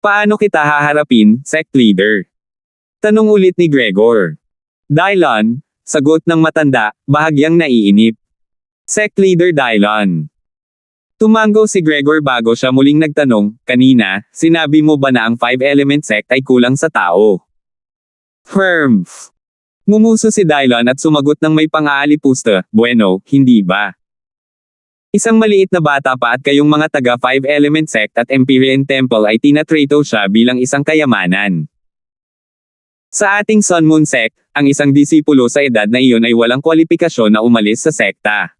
"Paano kita haharapin, sect leader?" Tanong ulit ni Gregor. "Dylon," sagot ng matanda, bahagyang naiinip. "Sect leader Dylon." Tumango si Gregor bago siya muling nagtanong, "Kanina, sinabi mo ba na ang Five Element Sect ay kulang sa tao?" Ngumuso si Dylon at sumagot ng may pang-aalipusta, "Bueno, hindi ba? Isang maliit na bata pa at kayong mga taga Five Element Sect at Empyrean Temple ay tinatrato siya bilang isang kayamanan. Sa ating Sun Moon Sect, ang isang disipulo sa edad na iyon ay walang kwalipikasyon na umalis sa sekta."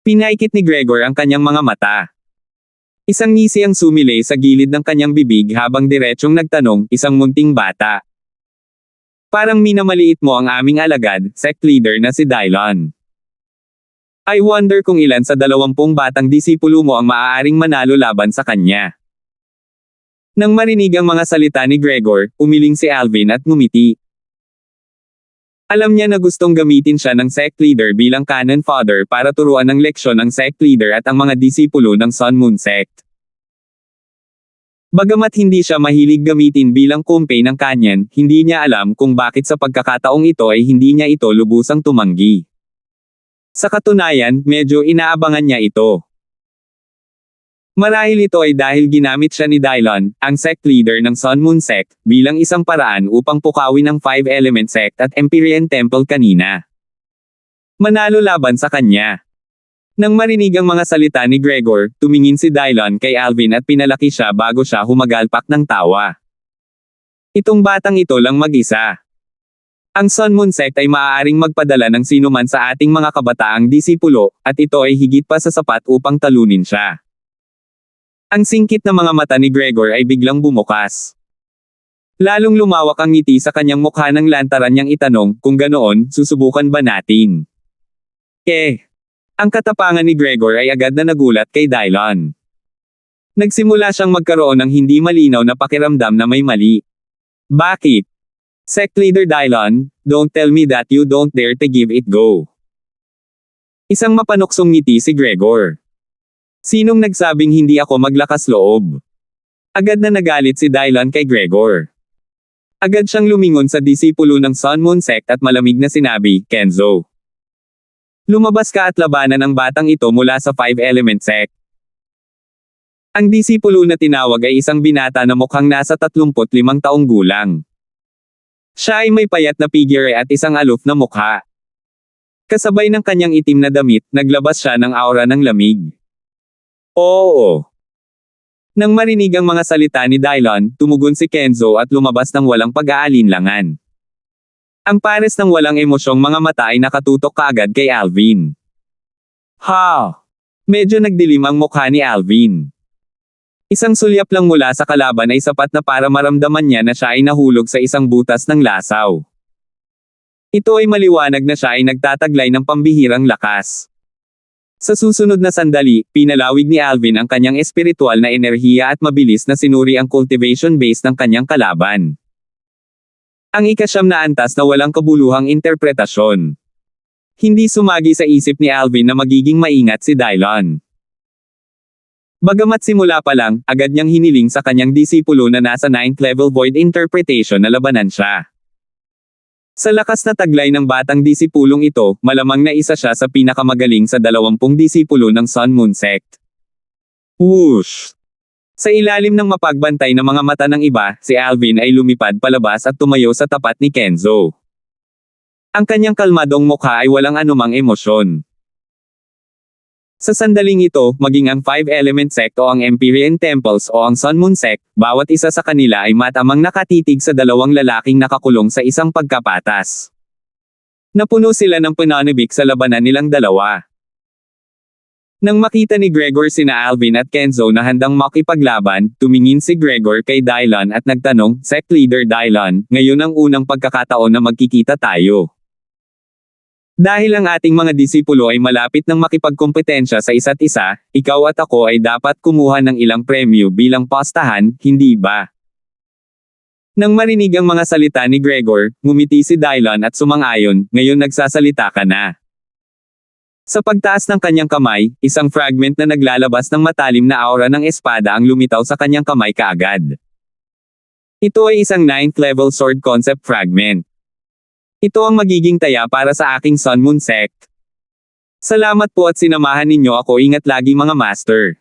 Pinaikit ni Gregor ang kanyang mga mata. Isang ngisi ang sumilay sa gilid ng kanyang bibig habang diretsyong nagtanong, "Isang munting bata. Parang minamaliit mo ang aming alagad, sect leader na si Dylon." I wonder kung ilan sa 20 batang disipulo mo ang maaaring manalo laban sa kanya. Nang marinig ang mga salita ni Gregor, umiling si Alvin at ngumiti. Alam niya na gustong gamitin siya ng sect leader bilang cannon fodder para turuan ng leksyon ang sect leader at ang mga disipulo ng Sun Moon Sect. Bagamat hindi siya mahilig gamitin bilang kumpe ng kanyan, hindi niya alam kung bakit sa pagkakataong ito ay hindi niya ito lubusang tumanggi. Sa katunayan, medyo inaabangan niya ito. Marahil ito ay dahil ginamit siya ni Dylon, ang sect leader ng Sun Moon Sect, bilang isang paraan upang pukawin ang Five Element Sect at Empyrean Temple kanina. Manalo laban sa kanya. Nang marinig ang mga salita ni Gregor, tumingin si Dylon kay Alvin at pinalaki siya bago siya humagalpak ng tawa. Itong batang ito lang mag-isa. Ang Sun Moon Sect ay maaaring magpadala ng sinuman sa ating mga kabataang disipulo, at ito ay higit pa sa sapat upang talunin siya. Ang singkit na mga mata ni Gregor ay biglang bumukas. Lalong lumawak ang ngiti sa kanyang mukha nang lantaran niyang itanong, kung ganoon, susubukan ba natin? Ang katapangan ni Gregor ay agad na nagulat kay Dylon. Nagsimula siyang magkaroon ng hindi malinaw na pakiramdam na may mali. Bakit? Sect Leader Dylon, don't tell me that you don't dare to give it go. Isang mapanuksong ngiti si Gregor. Sinong nagsabing hindi ako maglakas loob? Agad na nagalit si Dylon kay Gregor. Agad siyang lumingon sa disipulo ng Sun Moon Sect at malamig na sinabi, Kenzo. Lumabas ka at labanan ang batang ito mula sa Five Element Sect. Ang disipulo na tinawag ay isang binata na mukhang nasa 35 taong gulang. Siya ay may payat na figure at isang aloof na mukha. Kasabay ng kanyang itim na damit, naglabas siya ng aura ng lamig. Oo. Nang marinig ang mga salita ni Dylon, tumugon si Kenzo at lumabas ng walang pag-aalinlangan. Ang pares ng walang emosyong mga mata ay nakatutok kaagad kay Alvin. Medyo nagdilim ang mukha ni Alvin. Isang sulyap lang mula sa kalaban ay sapat na para maramdaman niya na siya ay nahulog sa isang butas ng lasaw. Ito ay maliwanag na siya ay nagtataglay ng pambihirang lakas. Sa susunod na sandali, pinalawig ni Alvin ang kanyang espiritual na enerhiya at mabilis na sinuri ang cultivation base ng kanyang kalaban. Ang ikasyam na antas na walang kabuluhang interpretasyon. Hindi sumagi sa isip ni Alvin na magiging maingat si Dylon. Bagamat simula pa lang, agad niyang hiniling sa kanyang disipulo na nasa 9th level void interpretation na labanan siya. Sa lakas na taglay ng batang disipulong ito, malamang na isa siya sa pinakamagaling sa 20 disipulo ng Sun Moon Sect. Whoosh! Sa ilalim ng mapagbantay na mga mata ng iba, si Alvin ay lumipad palabas at tumayo sa tapat ni Kenzo. Ang kanyang kalmadong mukha ay walang anumang emosyon. Sa sandaling ito, maging ang Five Element Sect o ang Empyrean Temples o ang Sun Moon Sect, bawat isa sa kanila ay matamang nakatitig sa dalawang lalaking nakakulong sa isang pagkapatas. Napuno sila ng pananabik sa labanan nilang dalawa. Nang makita ni Gregor sina Alvin at Kenzo na handang makipaglaban, tumingin si Gregor kay Dylon at nagtanong, Sect Leader Dylon, ngayon ang unang pagkakataon na magkikita tayo. Dahil ang ating mga disipulo ay malapit ng makipagkompetensya sa isa't isa, ikaw at ako ay dapat kumuha ng ilang premyo bilang pastahan, hindi ba? Nang marinig ang mga salita ni Gregor, ngumiti si Dylon at sumang-ayon, ngayon nagsasalita ka na. Sa pagtaas ng kanyang kamay, isang fragment na naglalabas ng matalim na aura ng espada ang lumitaw sa kanyang kamay kaagad. Ito ay isang 9th level sword concept fragment. Ito ang magiging taya para sa aking Sun Moon Sect. Salamat po at sinamahan ninyo ako, ingat lagi mga master.